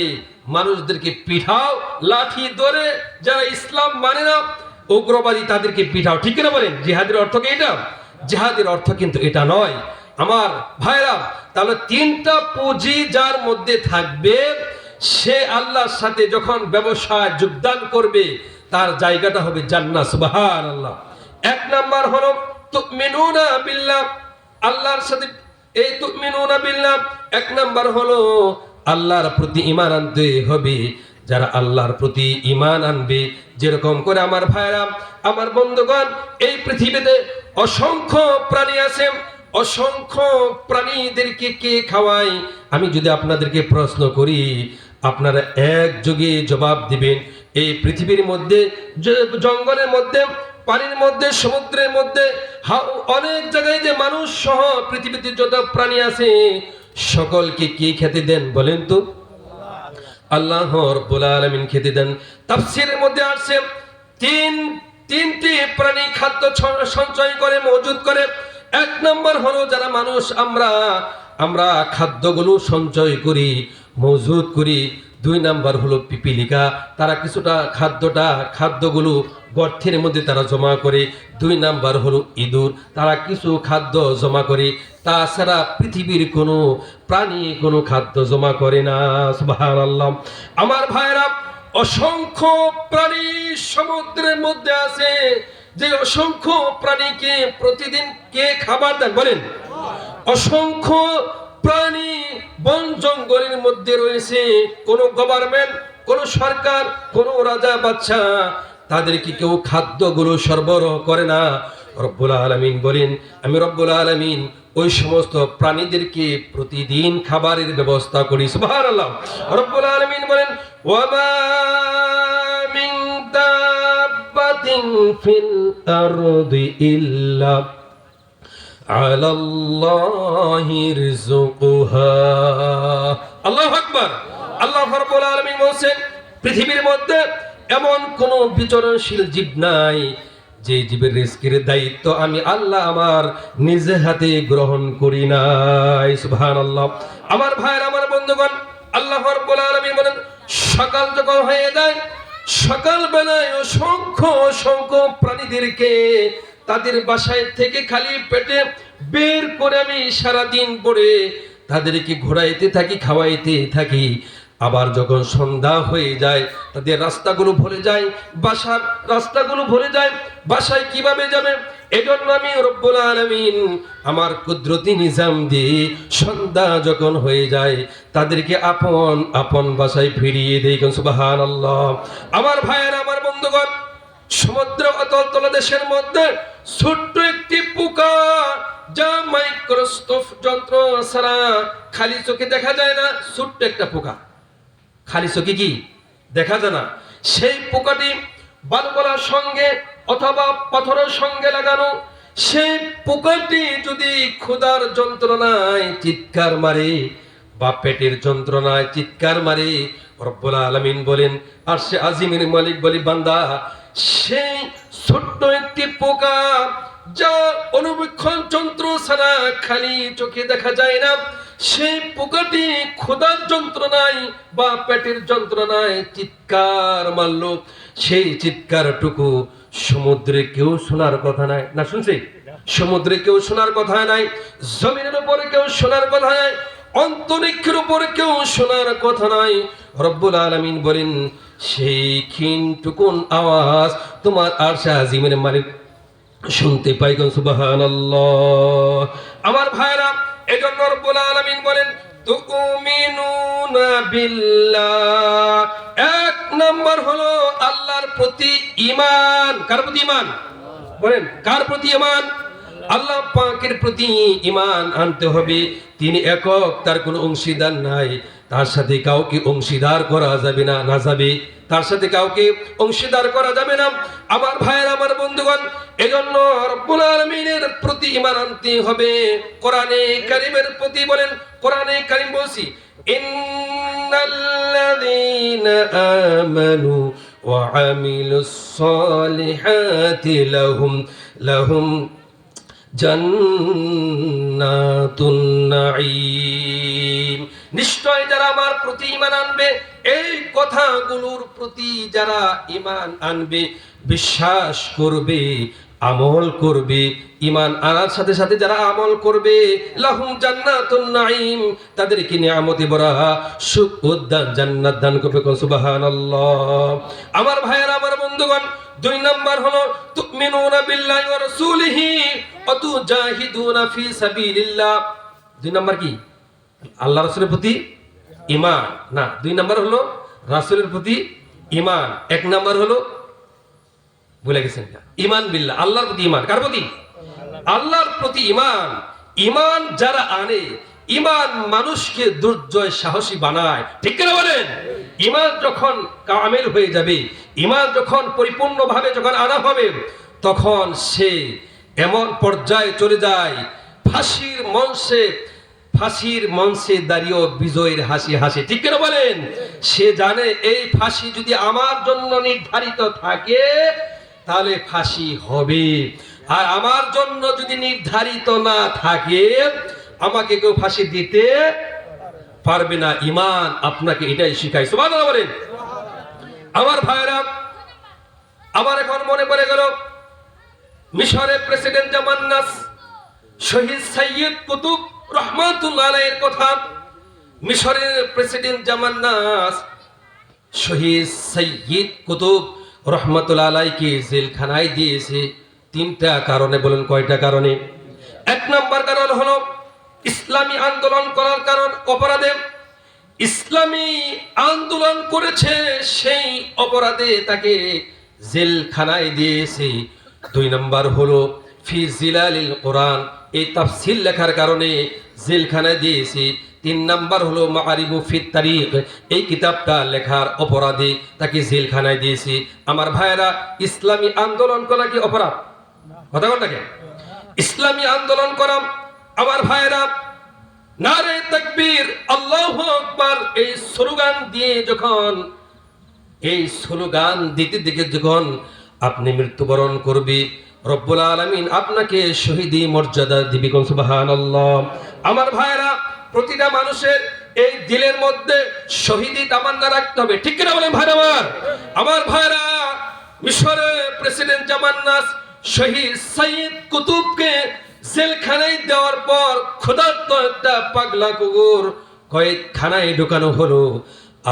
মানুষদেরকে পিঠাও, লাঠি ধরে যারা ইসলাম মানে না উগ্রবাদী তাদেরকে পিঠাও। ঠিক না বলেন? জিহাদের অর্থ কি এটা? জিহাদের অর্থ কিন্তু এটা নয় আমার ভাইরা। তাহলে তিনটা পুঁজি যার মধ্যে থাকবে সে আল্লাহর সাথে যখন ব্যবসায় যোগদান করবে তার জায়গাটা হবে জান্নাত। সুবহানাল্লাহ। এক নাম্বার হলো তুমিনুনা বিল্লাহ, আল্লাহর সাথে এই তুমিনুনা বিল্লাহ এক নাম্বার হলো আল্লাহর প্রতি ঈমান আনতে হবে। যারা আল্লাহর প্রতি ঈমান আনবে। যেরকম করে আমার ভাইরা, আমার বন্ধুগণ, এই পৃথিবীতে অসংখ্য প্রাণী আছে, অসংখ্য প্রাণীদেরকে কে খাওয়ায়? আমি যদি আপনাদেরকে প্রশ্ন করি, আপনারা একযোগে জবাব দিবেন। এই পৃথিবীর মধ্যে, জঙ্গলের মধ্যে, পানির মধ্যে, সমুদ্রের মধ্যে, অনেক জায়গায় যে মানুষ সহ পৃথিবীতে যত প্রাণী আছে, সকলকে কি খেতে দেন বলেন তো? আল্লাহ রাব্বুল আলামিন খেতে দেন। তাফসীরের মধ্যে আসছে তিনটি প্রাণী খাদ্য সঞ্চয় করে, মজুদ করে। এক নম্বর হলো যারা মানুষ, আমরা খাদ্যগুলো সঞ্চয় করি, মজুদ করি। দুই নাম্বার হলো পিপিলিকা, তারা কিছুটা খাদ্যগুলো গর্তের মধ্যে তারা জমা করে। দুই নাম্বার হলো ইঁদুর, তারা কিছু খাদ্য জমা করে। তাছাড়া পৃথিবীর কোনো প্রাণী কোনো খাদ্য জমা করে না। সুবহানাল্লাহ। আমার ভাইরা, অসংখ্য প্রাণী সমুদ্রের মধ্যে আছে, যে অসংখ্য প্রাণীকে প্রতিদিন কে খাবার দেন বলেন? অসংখ্য প্রাণী বন জঙ্গলের মধ্যে রয়েছে। কোন গভর্নমেন্ট, কোন সরকার, কোন রাজা বাদশা তাদেরকে কেউ খাদ্যগুলো সরবরাহ করে না। রব্বুল আলামিন বলেন, আমি রব্বুল আলামিন ওই সমস্ত প্রাণীদেরকে প্রতিদিন খাবারের ব্যবস্থা করি। সুবহানাল্লাহ। রব্বুল আলামিন বলেন, ওয়ামা মিন দাব্বাতিন ফিল আরদি ইল্লা আলাল্লাহি রিজকুহা। আল্লাহু আকবার। আল্লাহ রাব্বুল আলামিন বলেন, পৃথিবীর মধ্যে এমন কোন বিচরণশীল জীব নাই যে জীবের রিজকের দায়িত্ব আমি আল্লাহ আমার নিজে হাতে গ্রহণ করি নাই। সুবহানাল্লাহ। আমার ভাইরা, আমার বন্ধুগণ, আল্লাহ রাব্বুল আলামিন বলেন, সকাল যখন হয়ে যায়, সকাল বেলায় অসংখ্য প্রাণীদেরকে তাদের বাসায় থেকে খালি পেটে বের করে আমি সারাদিন পরে তাদেরকে ঘোরাইতে থাকি, খাওয়াইতে থাকি। আবার যখন সন্ধ্যা হয়ে যায়, তাদের রাস্তাগুলো ভুলে যায়, বাসার রাস্তাগুলো ভুলে যায়, বাসায় কিভাবে যাবে। এজন্য আমি রব্বুল আলামিন আমার কুদরতি নিজাম দিয়ে সন্ধ্যা যখন হয়ে যায় তাদেরকে আপন আপন বাসায় ফিরিয়ে দেই। সুবহানাল্লাহ। আমার ভাইয়েরা, আমার বন্ধুগণ, সমুদ্র অতল তলদেশের মধ্যে ছোট্ট একটি পোকা, যা মাইক্রোস্কোপ যন্ত্র ছাড়া খালি চোখে দেখা যায় না, ছোট্ট একটা পোকা, খালি চোখে কি দেখা যায় না। সেই পোকাটি বালুকলার সঙ্গে অথবা পাথরের সঙ্গে লাগানো। সেই পোকাটি যদি ক্ষুধার যন্ত্রণায় চিৎকার মারে বা পেটের যন্ত্রণায় চিৎকার মারে, রব্বুল আলামিন বলেন, আর সে আজিমের মালিক বলি, বান্দা, সেই ছোট্ট একটি পোকা যা অনুবীক্ষণ যন্ত্র ছাড়া খালি চোখে দেখা যায় না, সেই পোকাটি ক্ষুধার যন্ত্রণায় বা পেটের যন্ত্রণায় চিৎকার মারল। সেই চিৎকারটুকু সমুদ্রে কেউ শোনার কথা নাই। না শুনছি? সমুদ্রে কেউ শোনার কথা নাই, জমিনের উপরে কেউ শোনার কথা নাই, অন্তরিক্ষের উপরে কেউ শোনার কথা নাই। রব্বুল আলামিন বলেন, সেই ক্ষীণটুকুন আওয়াজ তোমার আরশে আজিমের মালিক শুনতে পাই। সুবহানাল্লাহ। আমার ভাইরা, এজন্য রব্বুল আলামিন বলেন, তুমিনুনা বিল্লাহ। এক নাম্বার হলো আল্লাহর প্রতি ঈমান। কার প্রতি ঈমান বলেন? কার প্রতি ঈমান? আল্লাহ পাকের প্রতি ঈমান আনতে হবে। তিনি একক, তার কোনো অংশীদার নাই, তার সাথে কাউকে অংশীদার করা যাবে না। না যাবে, তার সাথে কাউকে অংশীদার করা যাবে না। আমার ভাইয়ের, আমার বন্ধুগণ, এজন্য রব্বুল আলামিনের প্রতি ঈমান আনতে হবে। কোরআনে কারীমের প্রতি বলেন, কোরআনে কারীম বলছি, ইন্নাল্লাযীনা আমানু ওয়া আমিলুস সালিহাতি লাহুম জান্নাতুন নাঈম। নিশ্চয় যারা আমার প্রতি ঈমান আনবে, এই কথাগুলোর প্রতি যারা ঈমান আনবে, বিশ্বাস করবে, আমল করবে, ঈমান আনার সাথে সাথে যারা আমল করবে, লাহুম জান্নাতুন নাঈম, তাদেরকে নিয়ামতে ভরা সুখ উদ্যান জান্নাত দান করবে। সুবহানাল্লাহ। আমার ভাইয়েরা, আমার বন্ধুগণ, দুই নাম্বার হলো তুমিনুনা বিল্লাহি ওয়া রাসূলিহি ওয়া তুজাহিদুনা ফি সাবিলিল্লাহ। দুই নাম্বার কি? আল্লাহ রাসূলের প্রতি ঈমান না। দুই নাম্বার হলো রাসূলের প্রতি ঈমান। এক নাম্বার হলো ভুলে গেছেন ঈমান বিল্লাহ, আল্লাহর প্রতি ঈমান। কার প্রতি? আল্লাহর প্রতি ঈমান। ঈমান যারা আনে, ঈমান মানুষকে দুর্জয় সাহসী বানায়, ঠিক কিনা বলেন? ঈমান যখন কামেল হয়ে যাবে, ঈমান যখন পরিপূর্ণভাবে যখন আনা হবে, তখন সে এমন পর্যায়ে চলে যায় ফাঁসির মঞ্চে দাঁড়িয়েও বিজয়ের হাসি হাসে, ঠিক কিনা বলেন? সে জানে এই ফাঁসি যদি আমার জন্য নির্ধারিত থাকে তাহলে ফাঁসি হবে, আর আমার জন্য যদি নির্ধারিত না থাকে আমাকে কেউ ফাঁসি দিতে পারবে না। ঈমান আপনাকে এটাই শিখায়। সুবহানাল্লাহ বলেন। আমার ভাইরা, আমার এখন মনে পড়ে গেল মিশরের প্রেসিডেন্ট জামান নাস শহীদ সাইয়্যিদ কুতুব রহমাতুল্লাহ আলাইহির কথা। মিশরের প্রেসিডেন্ট জামান নাস শহীদ সাইয়্যিদ কুতুব রহমাতুল্লাহ আলাইহিকে জেলখানায় দিয়েছে তিনটা কারণে। বলেন কয়টা কারণে? এক নম্বর কারণ হলো ইসলামী আন্দোলন করার কারণ, অপরাধে ইসলামী আন্দোলন করেছে সেই অপরাধে তাকে জেলখানায় দিয়েছে। দুই নম্বর হলো ফি জিলালিল কোরআন, এই তাফসীর লেখার কারণে জেলখানায় দিয়েছে। তিন নম্বর হলো মাআরিফু ফিত তারিখ, এই কিতাবটা লেখার অপরাধে তাকে জেলখানায় দিয়েছে। আমার ভাইরা, ইসলামী আন্দোলন করা কি অপরাধ? কথা কোনটাকে? ইসলামী আন্দোলন করা আমার ভাইরা, নারে তাকবীর আল্লাহু আকবার এই স্লোগান দিয়ে যখন এই স্লোগান দিতে দিতে যখন আপনি মৃত্যুবরণ করবে, রব্বুল আলামিন আপনাকে শহীদি মর্যাদা দিবে। কোন সুবহানাল্লাহ। আমার ভাইরা, প্রতিটা মানুষের এই দিলের মধ্যে শহীদি তামান্না রাখতে হবে, ঠিক কিনা বলেন ভাই আমার? আমার ভাইরা, মিশরের প্রেসিডেন্ট জামান নাস শহীদ সাইয়্যিদ কুতুবকে জেলখানায় দেওয়ার পর ক্ষুধার্ত একটা পাগলা কুকুর কয়েকখানায় ঢুকানো হলো।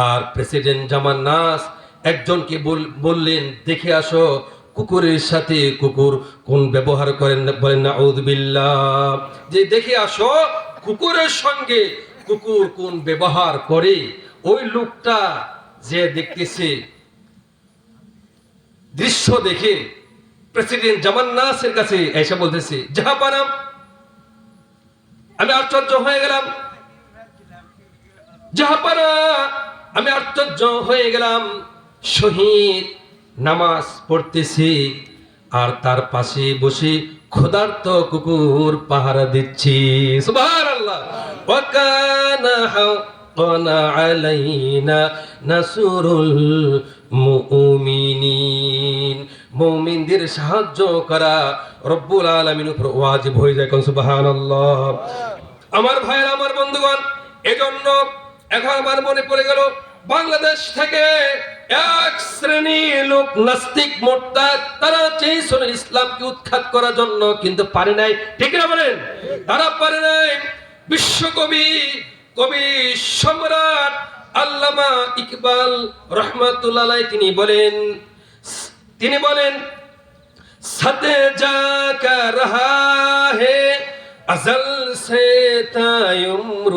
আর প্রেসিডেন্ট জামান নাস একজনকে বললেন, দেখে আসো কুকুরের সাথে কুকুর কোন ব্যবহার করেন। বলেন নাউযু বিল্লাহ। যে দেখে আসো কুকুরের সঙ্গে কুকুর কোন ব্যবহার করে। ওই লোকটা যে দেখতেছে, দৃশ্য দেখে প্রেসিডেন্ট জামান নাসের কাছে এসে বলতেছে, জাহাপানা, আমি আশ্চর্য হয়ে গেলাম, জাহাপানা, আমি আশ্চর্য হয়ে গেলাম। শহীদ নামাজ পড়তেছে আর তার পাশে বসে ক্ষুধার্ত কুকুর পাহারা দিচ্ছে। সুবহানাল্লাহ। ওয়া কানা হাক্কানা আলাইনা নাসরুল মুমিনিন, মুমিনদের সাহায্য করা রব্বুল আলামিনের উপর ওয়াজিব হয়ে যায়। কোন সুবহানাল্লাহ। আমার ভাইরা, আমার বন্ধুগণ, এজন্য এখন আমার মনে পড়ে গেল বাংলাদেশ থেকে এক শ্রেণী লোক নাস্তিক মোরতাদ, তারা চেয়েছিল ইসলামকে উৎখাত করার জন্য, কিন্তু পারে নাই, ঠিক না বলেন? তারা পারে নাই। বিশ্বকবি কবি সম্রাট আল্লামা ইকবাল রহমাতুল্লাহ আলাইহি তিনি বলেন সাথে জাকা রহা হে अज़ल से तायुमरूज,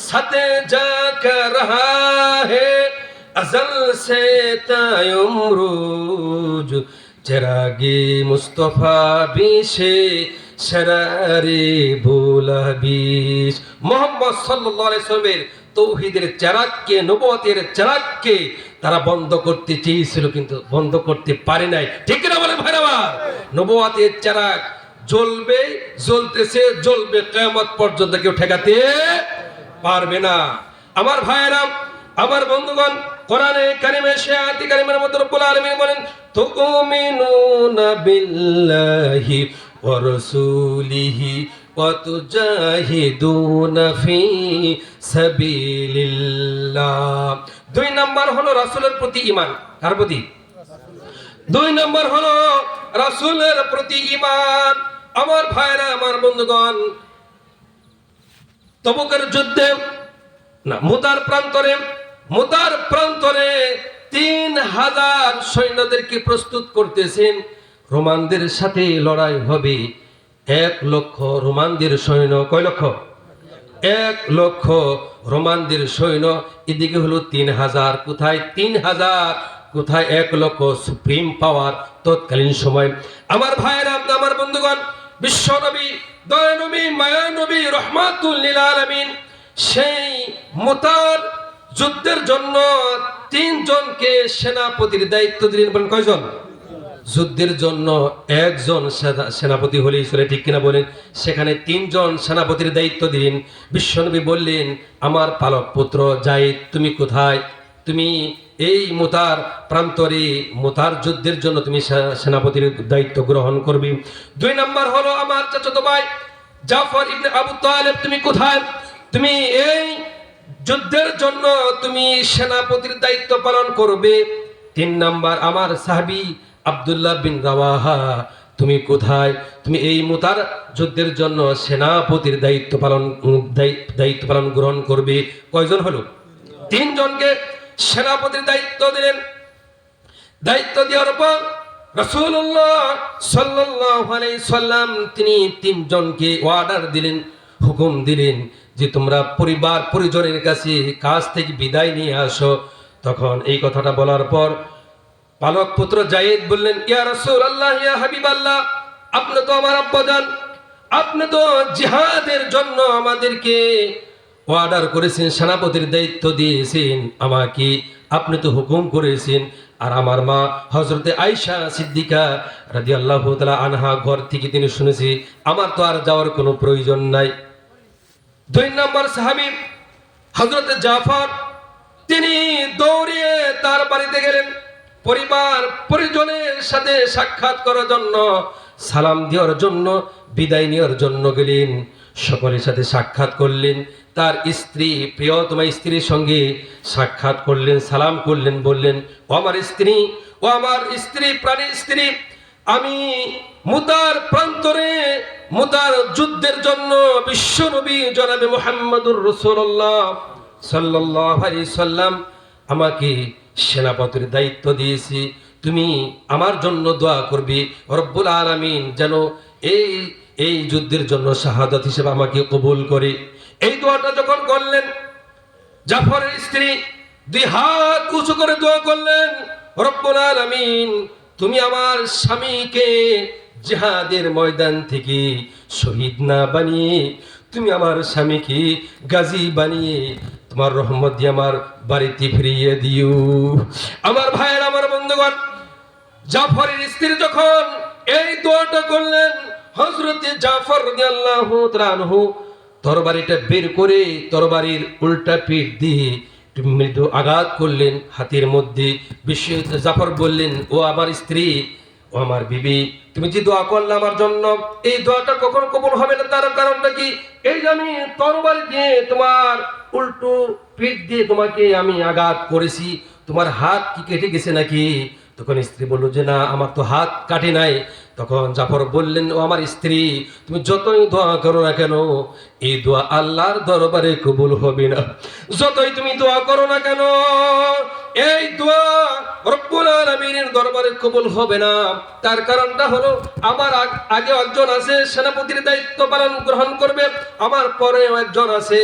साथे जाकर रहा है अज़ल से तायुमरूज, चिरागे मुस्तफ़ा बीशे शरारे भोला बीश। मोहम्मद सल्लल्लाहु अलैहि वसल्लमेর তৌহিদের চেরাগকে, নবুয়তের চেরাগকে তারা বন্ধ করতে চেয়েছিল, কিন্তু বন্ধ করতে পারে নাই, ঠিক না বলে ভাইরা? নবুয়তের চেরাগ জ্বলবে, জ্বলতেছে, জ্বলবে কিয়ামত পর্যন্ত, কেউ ঠেকাতে পারবে না। আমার ভাইরা, আমার বন্ধুগণ, কোরআনে কারিমে আয়াতে কারিমের মধ্যে রব্বুল আলামিন বলেন, তুমিনুনা বিল্লাহি ওয়া রাসূলিহি ওয়া তুজাহিদুনা ফি সাবিলিল্লাহ। দুই নাম্বার হলো রাসূলের প্রতি ঈমান। কার প্রতি? দুই নাম্বার হলো রাসূলের প্রতি ঈমান। আমার ভাইরা, আমার বন্ধুগণ, তবুকের যুদ্ধে না, মুতার প্রান্তরে 3000 সৈন্যদেরকে প্রস্তুত করতেছেন। রোমানদের সাথে লড়াই হবে। 1 লক্ষ রোমানদের সৈন্য। কয় লক্ষ? 1,00,000 রোমানদের সৈন্য, এদিকে হলো 3,000। কোথায় 3,000, কোথায় 1,00,000 সুপ্রিম পাওয়ার তৎকালীন সময়। আমার ভাইয়েরা, আমার বন্ধুগণ, বিশ্ব নবী, দয়া নবী, মায়া নবী, রহমাতুল লিল আলামিন সেই মুতার যুদ্ধের জন্য 3 জনকে সেনাপতির দায়িত্ব দিলেন। বলেন কয়জন? যুদ্ধের জন্য 1 জন সেনাপতি হলেই চলে, ঠিক কিনা বলেন? সেখানে 3 জন সেনাপতির দায়িত্ব দিলেন। বিশ্বনবী বললেন, আমার পালক পুত্র যায়েদ, তুমি কোথায়? তুমি এই মুতার প্রান্তরে মুতার যুদ্ধের জন্য তুমি সেনাপতির দায়িত্ব গ্রহণ করবি। 2 নম্বর হলো আমার চাচাতো ভাই জাফর ইবনে আবু তালেব, তুমি কোথায়? তুমি এই যুদ্ধের জন্য তুমি সেনাপতির দায়িত্ব পালন করবে। 3 নম্বর আমার সাহাবী আব্দুল্লাহ বিন রাওয়াহা, তুমি কোথায়? তুমি এই মুতার যুদ্ধের জন্য সেনাপতির দায়িত্ব পালন গ্রহণ করবে। কয়জন হলো? 3 জনকে সেনাপতির দায়িত্ব দিলেন। দায়িত্ব দেওয়ার পর রাসূলুল্লাহ সাল্লাল্লাহু আলাইহি সাল্লাম তিনি 3 জনকে অর্ডার দিলেন, হুকুম দিলেন যে তোমরা পরিবার পরিজনের কাছ থেকে বিদায় নিয়ে আসো। তখন এই কথাটা বলার পর পালক পুত্র যায়েদ বললেন, ইয়া রাসূলুল্লাহ, ইয়া হাবিবাল্লাহ, আপনি তো আমার আব্বাজান, আপনি তো জিহাদের জন্য আমাদেরকে অর্ডার করেছেন, সেনাপতির দায়িত্ব দিয়েছেন আমাকে, আপনি তো হুকুম করেছেন। আর আমার মা হযরতে আয়েশা সিদ্দিকা রাদিয়াল্লাহু তাআলা আনহা ঘর থেকে তিনি শুনেছি, আমার তো আর যাওয়ার কোনো প্রয়োজন নাই। 2 নম্বর সাহাবী হযরতে জাফর, তিনি দৌড়িয়ে তার বাড়িতে গেলেন, পরিবার পরিজনের সাথে সাক্ষাৎ করার জন্য, সালাম দেওয়ার জন্য, বিদায় নেওয়ার জন্য গেলেন। সকলের সাথে সাক্ষাৎ করলেন, তার স্ত্রী, প্রিয়তমা স্ত্রীর সঙ্গে সাক্ষাৎ করলেন, সালাম করলেন, বললেন, ও আমার স্ত্রী, ও আমার স্ত্রী, প্রাণের স্ত্রী, আমি মুতার প্রান্তরে মুতার যুদ্ধের জন্য বিশ্বনবী জনাবে মুহাম্মদুর রাসূলুল্লাহ সাল্লাল্লাহু আলাইহি সাল্লাম আমাকে সেনাপতির দায়িত্ব দিয়েছি, তুমি আমার জন্য দোয়া করবি, রব্বুল আলামিন যেন এই যুদ্ধের জন্য শাহাদাত হিসেবে আমাকে কবুল করে। এই দোয়াটা যখন করলেন, জাফরের স্ত্রী 2 হাত উঁচু করে দোয়া করলেন, রব্বুল আলামিন তুমি আমার স্বামীকে জিহাদের ময়দান থেকে শহীদ না বানিয়ে, তুমি আমার স্বামীকে গাজী বানিয়ে তোমার রহমত দিয়ে আমার বাড়িতে ফিরিয়ে দিও। আমার ভাইয়ের, আমার বন্ধুগণ, জাফরের স্ত্রী যখন এই দোয়াটা করলেন, হযরতে জাফর রাদিয়াল্লাহু তাআলা আনহু তরবারিটা বের করে তরবারির উল্টা পিঠ দিয়ে মৃদু আঘাত করলেন হাতের মধ্যে। জাফর বললেন, ও আমার স্ত্রী, ও আমার বিবি, তুমি যে দোয়া করলে আমার জন্য, এই দোয়াটা কখনো কবুল হবে না। তার কারণটা কি? এই যে আমি তরবারি দিয়ে তোমার উল্টো পিঠ দিয়ে তোমাকে আমি আঘাত করেছি, তোমার হাত কি কেটে গেছে নাকি? তখন স্ত্রী বলল যে না, আমার তো হাত কাটে নাই। তখন জাফর বললেন, ও আমার স্ত্রী, তুমি যতই দোয়া করো না কেন, এই দোয়া আল্লাহর দরবারে কবুল হবে না। যতই তুমি দোয়া করো না কেন, এই দোয়া রব্বুল আলামিনের দরবারে কবুল হবে না। তার কারণটা হলো, আমার আগে একজন আছে সেনাপতির দায়িত্ব পালন গ্রহণ করবে, আমার পরেও একজন আছে,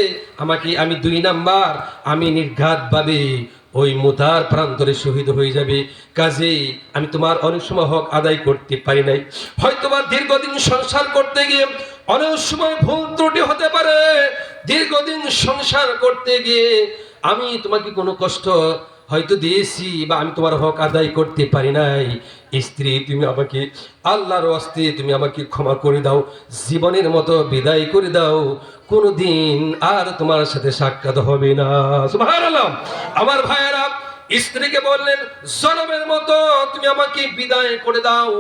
আমি 2 নাম্বার, আমি নির্ঘাতভাবে ওই মুতার প্রান্তরে শহীদ হয়ে যাবে। কাজেই আমি তোমার অনেক সময় হক আদায় করতে পারি নাই। হয়তোবা দীর্ঘদিন সংসার করতে গিয়ে অনেক সময় ভুল ত্রুটি হতে পারে, দীর্ঘদিন সংসার করতে গিয়ে আমি তোমাকে কোনো কষ্ট হয়তো দিয়েছি, বা আমি তোমার হক আদায় করতে পারি নাই। স্ত্রী, তুমি আমাকে আল্লাহর ওয়াস্তে তুমি আমাকে ক্ষমা করে দাও, জীবনের মতো বিদায় করে দাও, কোনদিন আর তোমার সাথে সাক্ষাৎ হবে না। সুবহানাল্লাহ। আমার ভাইয়েরা স্ত্রীকে বললেন, জনমের মতো তুমি আমাকে বিদায় করে দাও,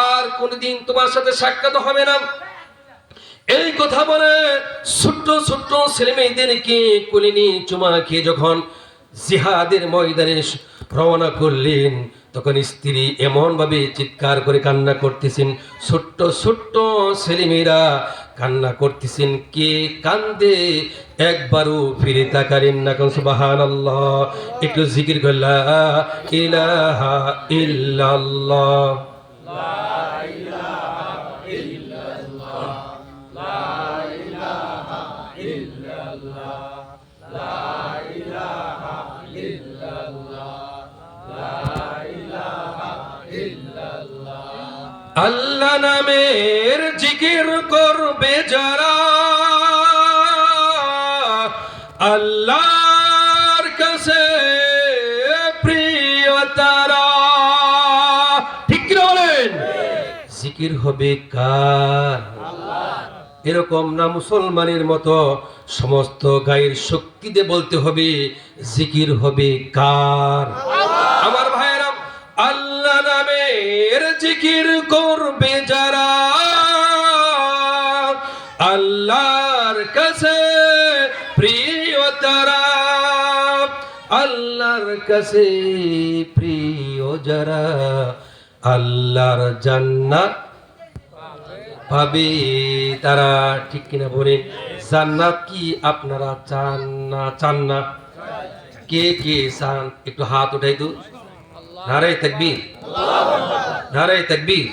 আর কোনদিন তোমার সাথে সাক্ষাৎ হবে না। এই কথা বলে ছোট্ট ছোট্ট ছেলে মেয়েদেরকে কোলে নিয়ে চুমা খেয়ে যখন জিহাদের ময়দানে রওনা করলেন, তখন স্ত্রী এমন ভাবে চিৎকার করে কান্না করতেছেন, ছোট্ট ছোট্ট ছেলেমেয়েরা কান্না করতেছেন। কে কান্দে একবারও ফিরে তাকালেন না। সুবহানাল্লাহ। একটু জিকির করে লা ইলাহা ইল্লাল্লাহ, লা ইলাহা ইল্লাল্লাহ, লা ইলাহা ইল্লাল্লাহ। আল্লাহ নামের জিকির করবে যারা, আল্লাহর কাছে প্রিয় তারা। ঠিক কি বলেন? জিকির হবে কার? এরকম না মুসলমানের মতো সমস্ত গায়ের শক্তি দিয়ে বলতে হবে জিকির হবে কার? আমার ভাইরা, আল্লাহ নামের জিকির করবে যারা, আল্লাহর কাছে প্রিয় তারা, আল্লাহর কাছে প্রিয় যারা, আল্লাহর জান্নাত পাবে তারা। ঠিক কিনা বলেন? জান্নাত কি আপনারা চান না? চান না? কে কে চান একটু হাত উঠাই দু। নারে তাকবীর, নারে তাকবীর,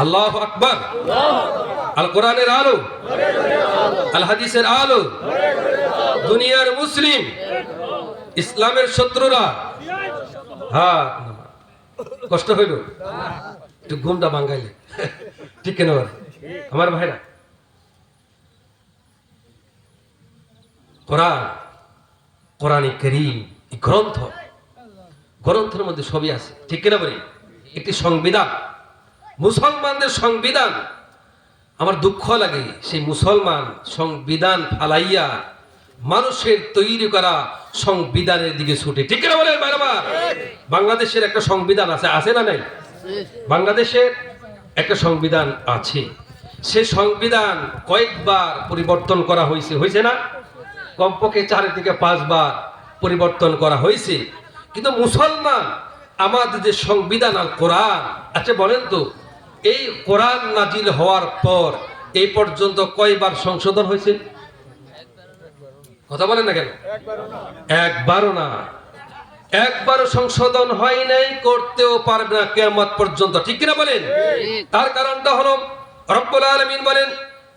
আল্লাহু আকবার। আল কোরআনের আলো, আল হাদিসের আলো, দুনিয়ার মুসলিম, ইসলামের শত্রুরা। হ্যাঁ, কষ্ট হইল একটু ঘুমটা ভাঙাইলে। ঠিক কেন আমার ভাইরা? কোরআন, কোরআনে কারীম, এই গ্রন্থের মধ্যে সবই আছে। ঠিক কিনা বলি? একটি সংবিধান, মুসলমানদের সংবিধান। আমার দুঃখ লাগে সেই মুসলমান সংবিধান ফালাইয়া মানুষের তৈরি করা সংবিধানের দিকে ছুটে। ঠিক কিনা বলেন ভাইরা? বাংলাদেশের একটা সংবিধান আছে, আছে না নাই? বাংলাদেশের একটা সংবিধান আছে। সে সংবিধান কয়েকবার পরিবর্তন করা হয়েছে, হয়েছে না? কমপক্ষে 4 থেকে 5 বার পরিবর্তন করা হয়েছে। কিন্তু মুসলমান আমাদের যে সংবিধান আল কোরআন, আচ্ছা বলেন তো, এই কোরআন নাজিল হওয়ার পর এই পর্যন্ত কয়বার সংশোধন হয়েছে? কথা বলেন না কেন? একবারও না। একবারও সংশোধন হয় নাই, করতেও পারবে না কিয়ামত পর্যন্ত। ঠিক কিনা বলেন? তার কারণটা হলো রব্বুল আলামিন বলেন,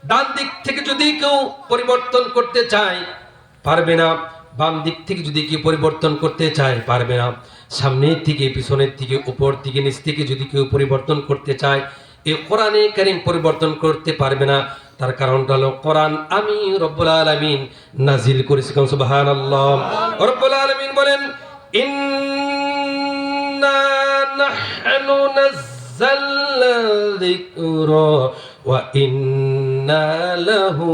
ডান দিক থেকে যদি কেউ পরিবর্তন করতে চায় পারবে না, বাম দিক থেকে যদি কেউ পরিবর্তন করতে চায় পারবে না, সামনের থেকে পিছনের থেকে উপর থেকে নিচ থেকে যদি কেউ পরিবর্তন করতে চায় এই কোরআনে কারীম পরিবর্তন করতে পারবে না। তার কারণটা হলো কোরআন আমি রব্বুল আলামিন নাজিল করেছি। সুবহানাল্লাহ। রব্বুল আলামিন বলেন, ইন্না নাহনু নাযালনা যিকরা ওয়া ইন্না লাহু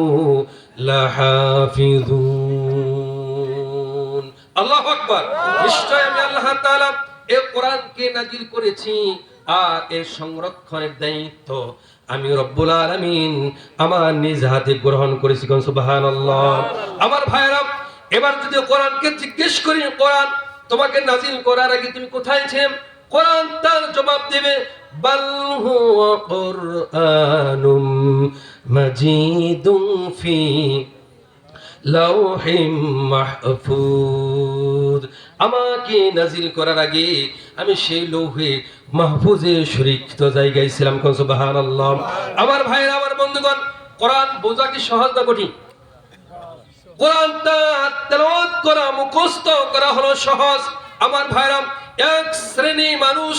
লাহাফিজুন। আল্লাহু আকবার। নিশ্চয় আমি আল্লাহ তাআলা এই কোরআনকে নাজিল করেছি আর এর সংরক্ষণের দায়িত্ব আমি রব্বুল আলামিন আমার নিজ হাতে গ্রহণ করেছি। সুবহানাল্লাহ। আমার ভাইরা, এবার যদি কোরআনকে জিজ্ঞেস করি, কোরআন তোমাকে নাজিল করার আগে তুমি কোথায় ছিলে? কোরআন তার জবাব দেবে, বাল হুয়া কুরআনুম মাজিদুম ফি লাওহিম মাহফুজ। আমাকে নাজিল করার আগে আমি সেই লৌহে মাহফুজে সুরক্ষিত জায়গায় ছিলাম। সুবহানাল্লাহ। আমার ভাইরা, আমার বন্ধুগণ, কোরআন বোঝা কি সহজ না কঠিন? কোরআনটা তেলাওয়াত করা, মুখস্থ করা হলো সহজ। আমার ভাইরা, এক শ্রেণী মানুষ,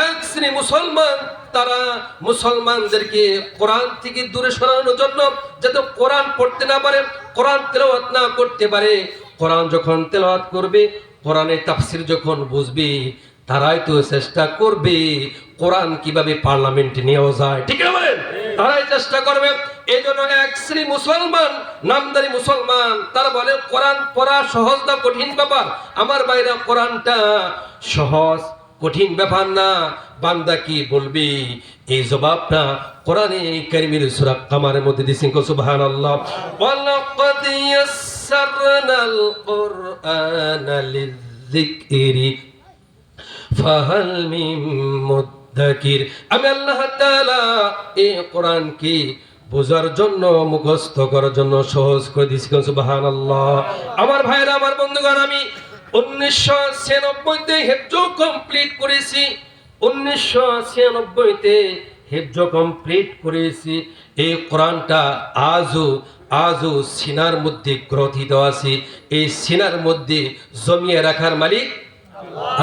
এক শ্রেণী মুসলমান, তারা মুসলমানদেরকে কোরআন থেকে দূরে সরানোর জন্য, যাতে কোরআন পড়তে না পারে, কোরআন তেলাওয়াত না করতে পারে, কোরআন যখন তেলাওয়াত করবে, কোরআনের তাফসীর যখন বুঝবে, তারাই তো চেষ্টা করবে কোরআন কিভাবে পার্লামেন্টে নিয়ে যায়। ঠিক না বলেন? তারাই চেষ্টা করবে। এই জন্য এক শ্রেণী মুসলমান, নামদারি মুসলমান, তারা বলে কোরআন পড়া সহজ না কঠিন ব্যাপার? আমার ভাইরা, কোরআনটা সহজ কঠিন ব্যাপার না। বান্দা কি বলবে এই জবাবটা কোরআনে কারীমের সূরা কামারের মধ্যে দিয়েছেন। সুবহানাল্লাহ। ওয়ালাকাদ ইয়াসসারনাল কুরআনা লিযিকরি ফাহাল মিন মুদ্দাকির। আমি আল্লাহ তাআলা এই কোরআনকে বোঝার জন্য, মুখস্থ করার জন্য সহজ করে দিয়েছি। সুবহানাল্লাহ। আমার ভাইরা, আমার বন্ধুগণ, আমি 1996 তে হিফজ কমপ্লিট করেছি। 1996 তে হিফজ কমপ্লিট করেছি। এই কোরআনটা আজও সিনার মধ্যে গ্রথিত আছে। এই সিনার মধ্যে জমিয়ে রাখার মালিক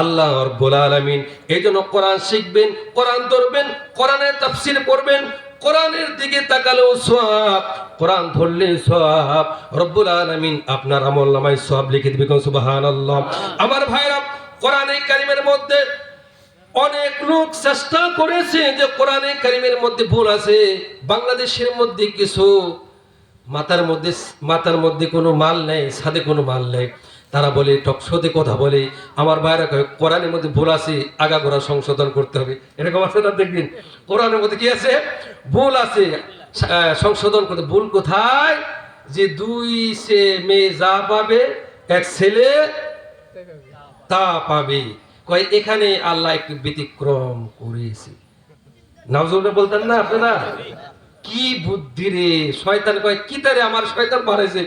আল্লাহ রাব্বুল আলামিন। এইজন্য কোরআন শিখবেন, কোরআন ধরবেন, কোরআনের তাফসীর পড়বেন, কোরআনের দিকে তাকালেও সওয়াব, কোরআন ধরলে সওয়াব। রব্বুল আলামিন আপনার আমলনামায় সওয়াব লিখে দিবেন, সুবহানাল্লাহ। আমার ভাইরা, কোরআনে কারীমের মধ্যে অনেক লোক চেষ্টা করেছে যে কোরআনে কারীমের মধ্যে ভুল আছে। বাংলাদেশের মধ্যে কিছু মাথার মধ্যে কোনো মাল নেই, সাথে কোনো মাল নেই, তারা বলে টকশোতে কথা বলে, আমার ভাইরা কয় কোরআনের মধ্যে ভুল আছে, আগাগোড়া সংশোধন করতে হবে। এরকম আছে না? দেখবেন কোরআনের মধ্যে কি আছে? ভুল আছে, সংশোধন করতে। ভুল কোথায়? যে দুই সে মেয়ে যা পাবে, এক ছেলে তা পাবে। কয় এখানে আল্লাহ একটু ব্যতিক্রম করেছে। নাউজুবিল্লাহ বলতেন না আপনারা? কি বুদ্ধি রে! শয়তান কয় কি তারে আমার শয়তান বাড়াইছে,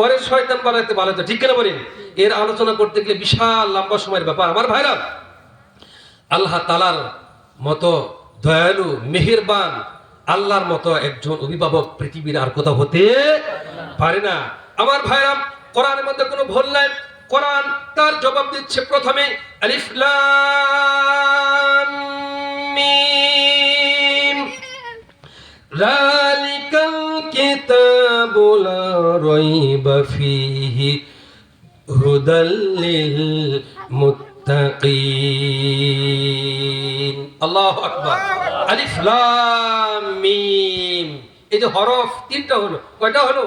ওরে শয়তান বাড়াইতে ভালো তো, ঠিক কেন বলেন? এর আলোচনা করতে গেলে বিশাল লম্বা সময়ের ব্যাপার। আমার ভাইরা, আল্লাহ তাআলার মতো দয়ালু মেহেরবান আল্লাহর মতো একজন অভিভাবক পৃথিবীর আর কোথাও হতে পারে না। আমার ভাইরা, কোরআনের মধ্যে কোনো ভুল নাই। কোরআন তার জবাব দিচ্ছে প্রথমে আলিফ লাম মিম যালিকাল কিতাবু লা রাইবা ফীহি হুদাল লিল মুত্তাকিন। আল্লাহু আকবার। আলিফ লাম মিম, এই যে হরফ তিনটা হলো, কয়টা হলো?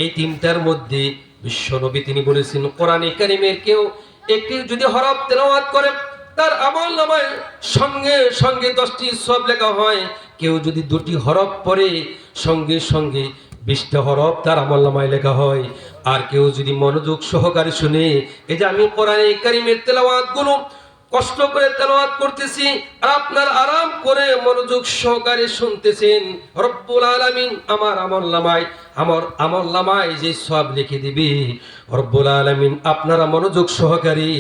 এই তিনটার মধ্যে বিশ্বনবী তিনি বলেছেন কোরআনে কারীমের কেউ একটি যদি হরফ তেলাওয়াত করে তার আমলনামায় সঙ্গে সঙ্গে 10টি সওয়াব লেখা হয়। কেউ যদি দুটি হরফ পড়ে সঙ্গে সঙ্গে 20টা হরফ তার আমলনামায় লেখা হয়। আর কেউ যদি মনোযোগ সহকারে শুনে, এই যে আমি কোরআনে কারীমের তেলাওয়াত গুলো কষ্ট করে তেলাওয়াত করতেছি আর আপনার আরাম করে মনোযোগ সহকারে শুনতেছেন, রব্বুল আলামিন আমার আমলনামায় যে সওয়াব লিখে দিবে। রব্বুল আলামিন আপনারা মনোযোগ সহকারে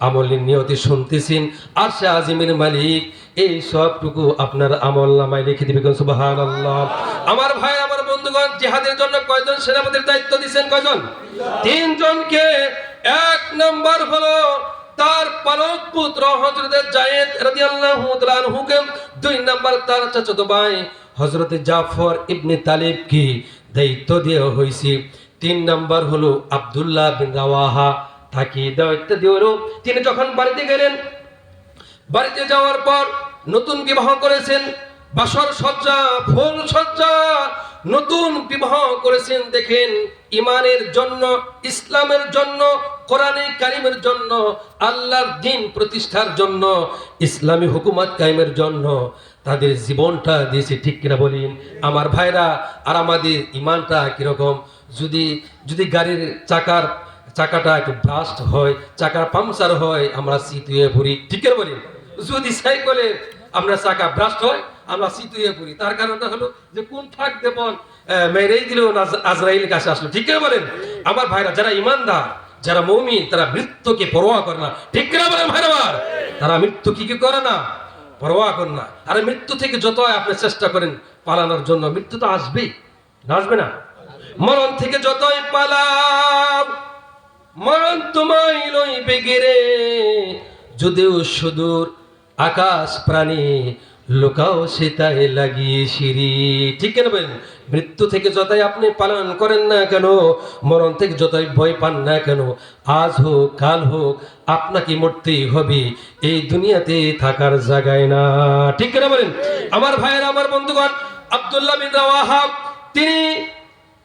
আমলের নিয়তে শুনতেছেন, আরশে আজিমের মালিক এই সবটুকু আপনার আমলনামায় লিখে দিবে, সুবহানাল্লাহ। আমার ভাই, আমার বন্ধুগণ, জিহাদের জন্য কয়জন সেনাপতির দায়িত্ব দিবেন? কয়জন? 3 জনকে। 1 নাম্বার হলো তার পালক পুত্র হযরত যায়েদ রাদিয়াল্লাহু তাআলা আনহুকে। 2 নাম্বার তার চাচাতো ভাই হযরত জাফর ইবনে তালিবকে দায়িত্ব দেওয়া হয়েছে। 3 নাম্বার হলো আব্দুল্লাহ বিন রাওয়াহা, তাকে দায়িত্ব দেওয়া হলো। তিনি যখন বাড়িতে গেলেন, বাড়িতে যাওয়ার পর নতুন বিবাহ করেছেন, বাসর সজ্জা, ফুল সজ্জা, নতুন বিবাহ করেছেন। দেখেন, ইমানের জন্য, ইসলামের জন্য, কোরআনে কারীমের জন্য, আল্লাহর দ্বীন প্রতিষ্ঠার জন্য, ইসলামী হুকুমত কায়েমের জন্য তাদের জীবনটা দিয়েছে, ঠিক কিনা বলেন আমার ভাইরা? আর আমাদের ইমানটা কিরকম? যদি গাড়ির চাকাটা একটু ব্রাস্ট হয়, চাকার পাংচার হয়, আমরা সিতুয়ে পড়ি, ঠিক কিনা বলেন? যদি সাইকেলে আমরা চাকা ব্রাস্ট হয়, আমরা সিতুয়ে পড়ি। তার কারণটা হলো যে কোন ফাঁক দেবন মেরেই দিল, আজরাইল কাছে আসলো, ঠিক কিনা বলেন আমার ভাইরা? যারা ইমানদার, যারা মুমিন, তারা মৃত্যুকে পরোয়া করে না, ঠিক কিনা বলেন ভাইরা? তারা মৃত্যু কি করে না? পরোয়া করে না। আর মৃত্যু থেকে যত আপনি চেষ্টা করেন পালানোর জন্য, মৃত্যু তো আসবেই, আসবে না? মরণ থেকে যতই পালাও, মরণ তোমায় লইবে গিরে, যদিও সুদূর আকাশ প্রাণী লুকাও সেটাই লাগিয়ে সিঁড়ি, ঠিক কেন বলেন? মৃত্যু থেকে যতই আপনি পালন করেন না কেন, মরণ থেকে যতই ভয় পান না কেন, আজ হোক কাল হোক আপনাকে মরতেই হবে, এই দুনিয়াতে থাকার জায়গায় না, ঠিক কেন বলেন আমার ভাইয়েরা, আমার বন্ধুগণ? আব্দুল্লাহ বিন রাওয়াহা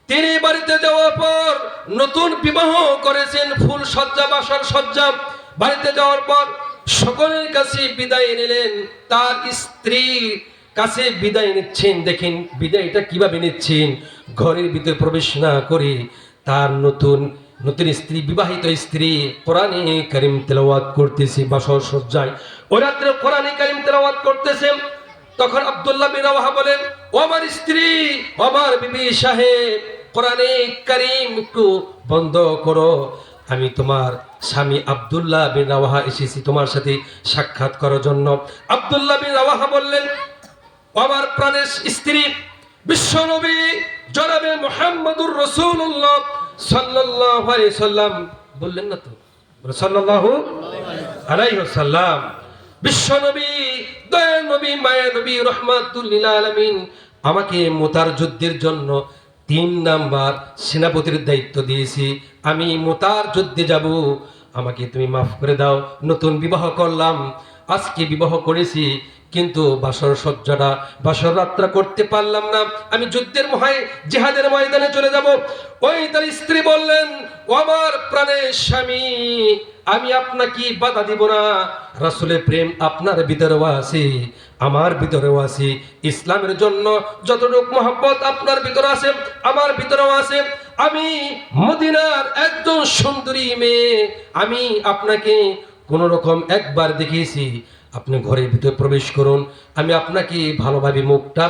তিনি বাড়িতে যাওয়ার পর নতুন বিবাহ করেছেন, ফুল সজ্জা, বাসর সজ্জা। বাড়িতে যাওয়ার পর সকলের কাছে বিদায় নিলেন, তার স্ত্রীর কাছে বিদায় নিচ্ছেন। দেখেন বিদায়টা কিভাবে নিচ্ছেন, ঘরের ভিতরে প্রবেশ না করে তার নতুন স্ত্রী, বিবাহিত স্ত্রী কোরআনে কারীম তেলাওয়াত করতেছে বাসর সজ্জায়। ওই রাত্রে কোরআনে কারীম তেলাওয়াত করতেছে। তখন আব্দুল্লাহ বিন রাওয়াহা বলেন, ও আমার স্ত্রী, আমার বিবি সাহেব, কোরআনে কারীম একটু বন্ধ করো, আমি তোমার স্বামী আব্দুল্লাহ বিন রাওয়াহা এসেছি তোমার সাথে সাক্ষাৎ করার জন্য। আব্দুল্লাহ বিন রাওয়াহা বললেন, আমার প্রাণের স্ত্রী বিশ্বনবী জনাবে মুহাম্মদুর রাসূলুল্লাহ সাল্লাল্লাহু আলাইহি সাল্লাম, বললেন না তো সাল্লাল্লাহু আলাইহিস সালাম, বিশ্ব নবী, দয়ার নবী, মায়ের নবী, রহমাতুল লিল আলামিন আমাকে মুতার যুদ্ধের জন্য 3 নাম্বার সেনাপতির দায়িত্ব দিয়েছি। আমি মুতার যুদ্ধে যাব, আমাকে তুমি মাফ করে দাও। নতুন বিবাহ করলাম, আজকে বিবাহ করেছি, কিন্তু বাসর সজ্জাটা বাসর রাত্রা করতে পারলাম না। আমি যুদ্ধের জিহাদের ময়দানে চলে যাব। ওই তার স্ত্রী বললেন, ও আমার প্রাণের স্বামী, আমি আপনাকে বাধা দিব না। রাসূলের প্রেম আপনার ভিতরেও আছে, আমার ভিতরেও আছে। ইসলামের জন্য যতটুকু মহব্বত আপনার ভিতরে আছে, আমার ভিতরেও আছে। আমি মদিনার একজন সুন্দরী মেয়ে, আমি আপনাকে কোন রকম একবার দেখিয়েছি, আপনি ঘরের ভিতরে প্রবেশ করুন, আমি আপনাকে ভালোভাবে মুখটা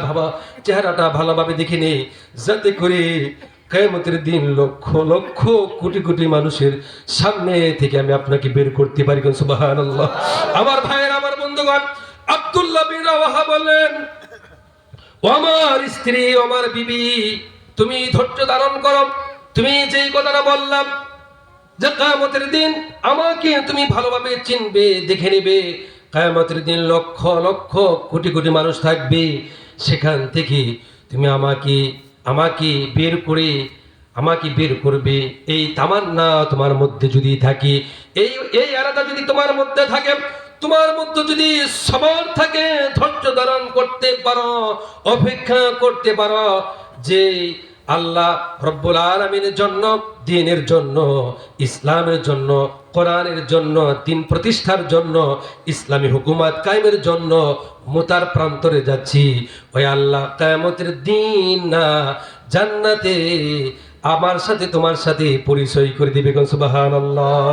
চেহারাটা ভালোভাবে দেখে নেই, যাতে করে কিয়ামতের দিন লক্ষ লক্ষ কোটি কোটি মানুষের সামনে থেকে আমি আপনাকে বের করতে পারি। সুবহানাল্লাহ। আমার ভাইয়ের, আমার বন্ধুগণ, আব্দুল্লাহ বিন রাওয়াহা বলেন, ও আমার স্ত্রী, ও আমার বিবি, তুমি ধৈর্য ধারণ করো। তুমি যেই কথাটা বললাম যে কিয়ামতের দিন আমাকে তুমি ভালোভাবে চিনবে, দেখে নেবে, কিয়ামতের দিন লক্ষ লক্ষ কোটি কোটি মানুষ থাকবে, সেখান থেকে তুমি আমাকে বের করবে, এই তামান্না তোমার মধ্যে যদি থাকে, এই আলাদা যদি তোমার মধ্যে থাকে, তোমার মধ্যে যদি সবর থাকে, ধৈর্য ধারণ করতে পারো, অপেক্ষা করতে পারো, যে আল্লাহ রব্বুল আলামিনের জন্য, দ্বীনের জন্য, ইসলামের জন্য, কোরআনের জন্য, দ্বীন প্রতিষ্ঠার জন্য, ইসলামী হুকুমত কায়েমের জন্য মুতার প্রান্তরে যাচ্ছি, ওই আল্লাহ কিয়ামতের দিন না জান্নাতে আমার সাথে তোমার সাথে পরিচয় করে দিবে। সুবহানাল্লাহ।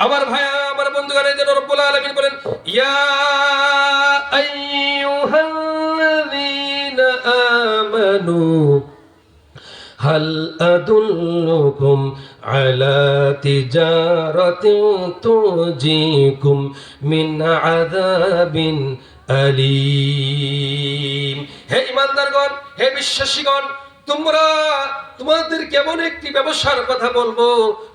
আমার ভাইয়া, আমার বন্ধুগণ, এই জন্য রব্বুল আলামিন বলেন, ইয়া আইয়ুহাল্লাযীনা আমানু হাল আদুল্লুকুম আলা তিজারাতিন তুজিকুম মিন আযাবিন আলীম। হে ঈমানদারগণ, হে বিশ্বাসীগণ, তোমাদের কেমন একটি ব্যবসার কথা বলবো,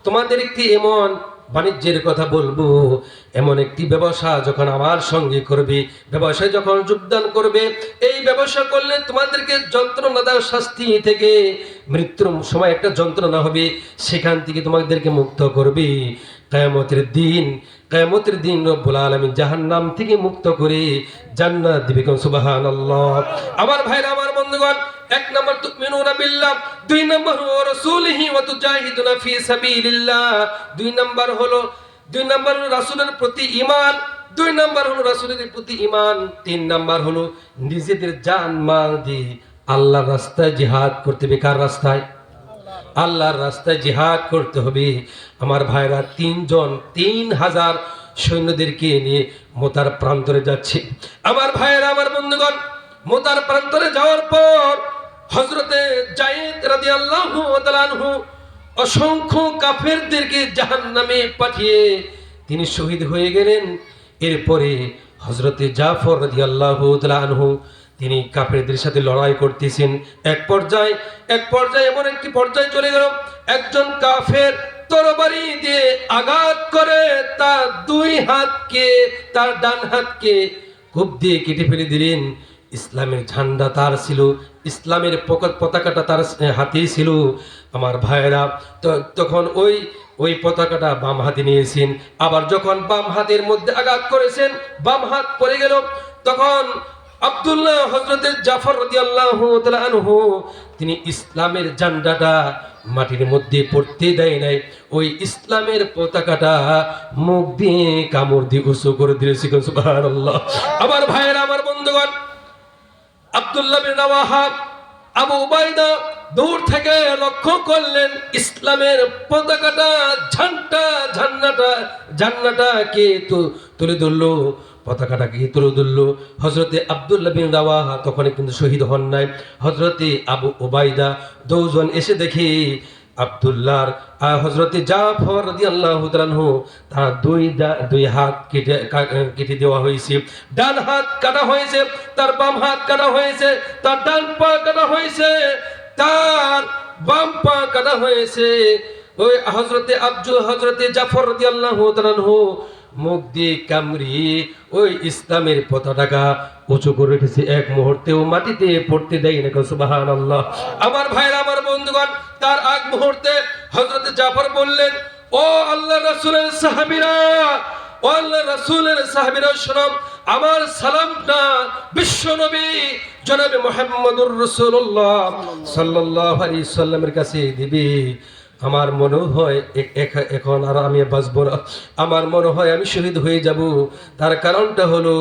তোমাদের একটি এমন বাণিজ্যের কথা বলবো, এমন একটি ব্যবসা যখন আমার সঙ্গে করবে, ব্যবসায় যখন যোগদান করবে, এই ব্যবসা করলে তোমাদেরকে যন্ত্রণাদার শাস্তি থেকে, মৃত্যুর সময় একটা যন্ত্রণা হবে, সেখান থেকে তোমাদেরকে মুক্ত করবে। কিয়ামতের দিন রব্বুল আলামিন জাহান্নাম থেকে মুক্ত করে জান্নাত দিবে। সুবহানাল্লাহ। আমার ভাইরা, আমার বন্ধুগণ, 1 নম্বর তুমিনুনা বিল্লাহ, 2 নম্বর ওয়া রাসূলিহি ওয়া তুজাহিদুনা ফি সাবিলিল্লাহ। 2 নম্বর হলো রাসূলের প্রতি ঈমান, 2 নম্বর হলো রাসূলের প্রতি ঈমান, 3 নম্বর হলো নিজেদের জান মাল দিয়ে আল্লাহর রাস্তায় জিহাদ করতে হবে। কার রাস্তায়? আল্লাহর রাস্তায় জিহাদ করতে হবে। আমার ভাইরা, 3000 সৈন্যদেরকে নিয়ে মুতার প্রান্তরে যাচ্ছে। আমার ভাইরা, আমার বন্ধুগণ, মুতার প্রান্তরে যাওয়ার পর হযরতে যায়েদ রাদিয়াল্লাহু তাআলা আনহু অসংখ্য কাফেরদেরকে জাহান্নামে পাঠিয়ে তিনি শহীদ হয়ে গেলেন। এরপরে হযরতে জাফর রাদিয়াল্লাহু তাআলা আনহু তিনি কাফেরদের সাথে লড়াই করতেছেন। এক পর্যায়ে এমন একটি পর্যায়ে চলে গেল, একজন কাফের তরবারি দিয়ে আঘাত করে তার 2 হাতকে, তার ডান হাতকে কোপ দিয়ে কেটে ফেলে দিলেন। ইসলামের ঝান্ডা তার ছিল, ইসলামের পতাকাটা তার হাতেই ছিল। আমার ভাইয়েরা, তখন ওই পতাকাটা বাম হাতে নিয়েছেন, আবার যখন বাম হাতের মধ্যে আঘাত করেছেন, বাম হাত পড়ে গেল, তখন আব্দুল্লাহ হযরতে জাফর রাদিয়াল্লাহু তাআলা আনহু তিনি ইসলামের ঝান্ডাটা মাটির মধ্যে পড়তে দেয় নাই, ওই ইসলামের পতাকাটা মুখ দিয়ে কামড় দিয়ে উঁচু করে দিয়েছে। সুবহানাল্লাহ। আমার ভাইয়েরা, আমার বন্ধুগণ, আব্দুল্লাহ বিন রাওয়াহা, আবু উবাইদা দূর থেকে লক্ষ্য করলেন ইসলামের পতাকাটা, ঝান্ডাটা কে তুলে ধরলো, পতাকাটাকে তুলে ধরলো। হযরতে আব্দুল্লাহ বিন রাওয়াহা তখন কিন্তু শহীদ হন নাই। হযরতে আবু উবাইদা দুজন এসে দেখে আব্দুল্লাহর হযরতে জাফর রাদিয়াল্লাহু তাআলা আনহু তার দুই হাত কেটে দেওয়া হয়েছে, ডান হাত কাটা হয়েছে, তার বাম হাত কাটা হয়েছে, তার ডান পা কাটা হয়েছে, তার বাম পা কাটা হয়েছে। ওই হযরতে জাফর রাদিয়াল্লাহু তাআলা আনহু মুখ দিয়ে কামড়ি ওই ইসলামের পতাকা উঁচু করে রেখেছে, এক মুহূর্তেও মাটিতে পড়তে দেয় না। সুবহানাল্লাহ। আমার ভাইরা, আমার বন্ধুগণ, তার আগ মুহূর্তে হযরত জাফর বললেন, ও আল্লাহ রাসূলের সাহাবীরা, ও আল্লাহ রাসূলের সাহাবীরা, শোনো, আমার সালামটা বিশ্ব নবী জনাবে মুহাম্মদুর রাসূলুল্লাহ সাল্লাল্লাহু আলাইহি সাল্লামের কাছে দিবি। আমার মনে হয় এখন আর আমি বাঁচবো না, আমার মনে হয় আমি শহীদ হয়ে যাব। তার কারণটা হলো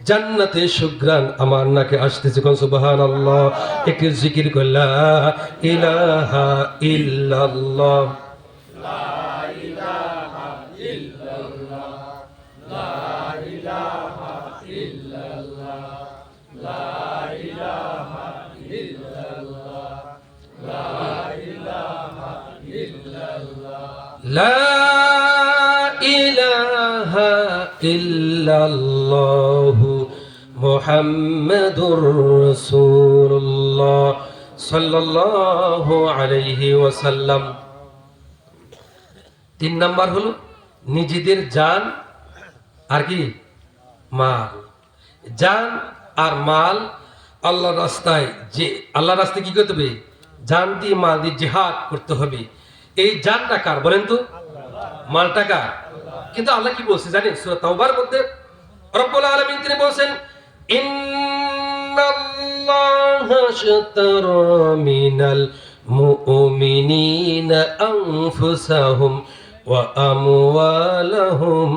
জান্নাতে সুঘ্রাণ আমার নাকে আসতেছে। সুবহানাল্লাহ। একটু জিকির করলা ইলাহা ইল্লাল্লাহ, লা ইলাহা ইল্লাল্লাহ মুহাম্মাদুর রাসূলুল্লাহ সাল্লাল্লাহু আলাইহি ওয়াসাল্লাম। 3 নাম্বার হলো নিজেদের জান আর কি মাল। জান আর মাল আল্লাহর রাস্তায়, যে আল্লাহর রাস্তায় কি করতে হবে? জান দিয়ে মাল দিয়ে জিহাদ করতে হবে। এই জানটা কার বলেন তো? মালটা কার? কিন্তু আল্লাহ কি বলছে জানেন? সূরা তাওবার মধ্যে রব্বুল আলামিন তিনি বলেন, ইন্নাল্লাহা আশতারা মিনাল মুমিনিনা আনফুসাহুম ওয়া আমওয়ালাহুম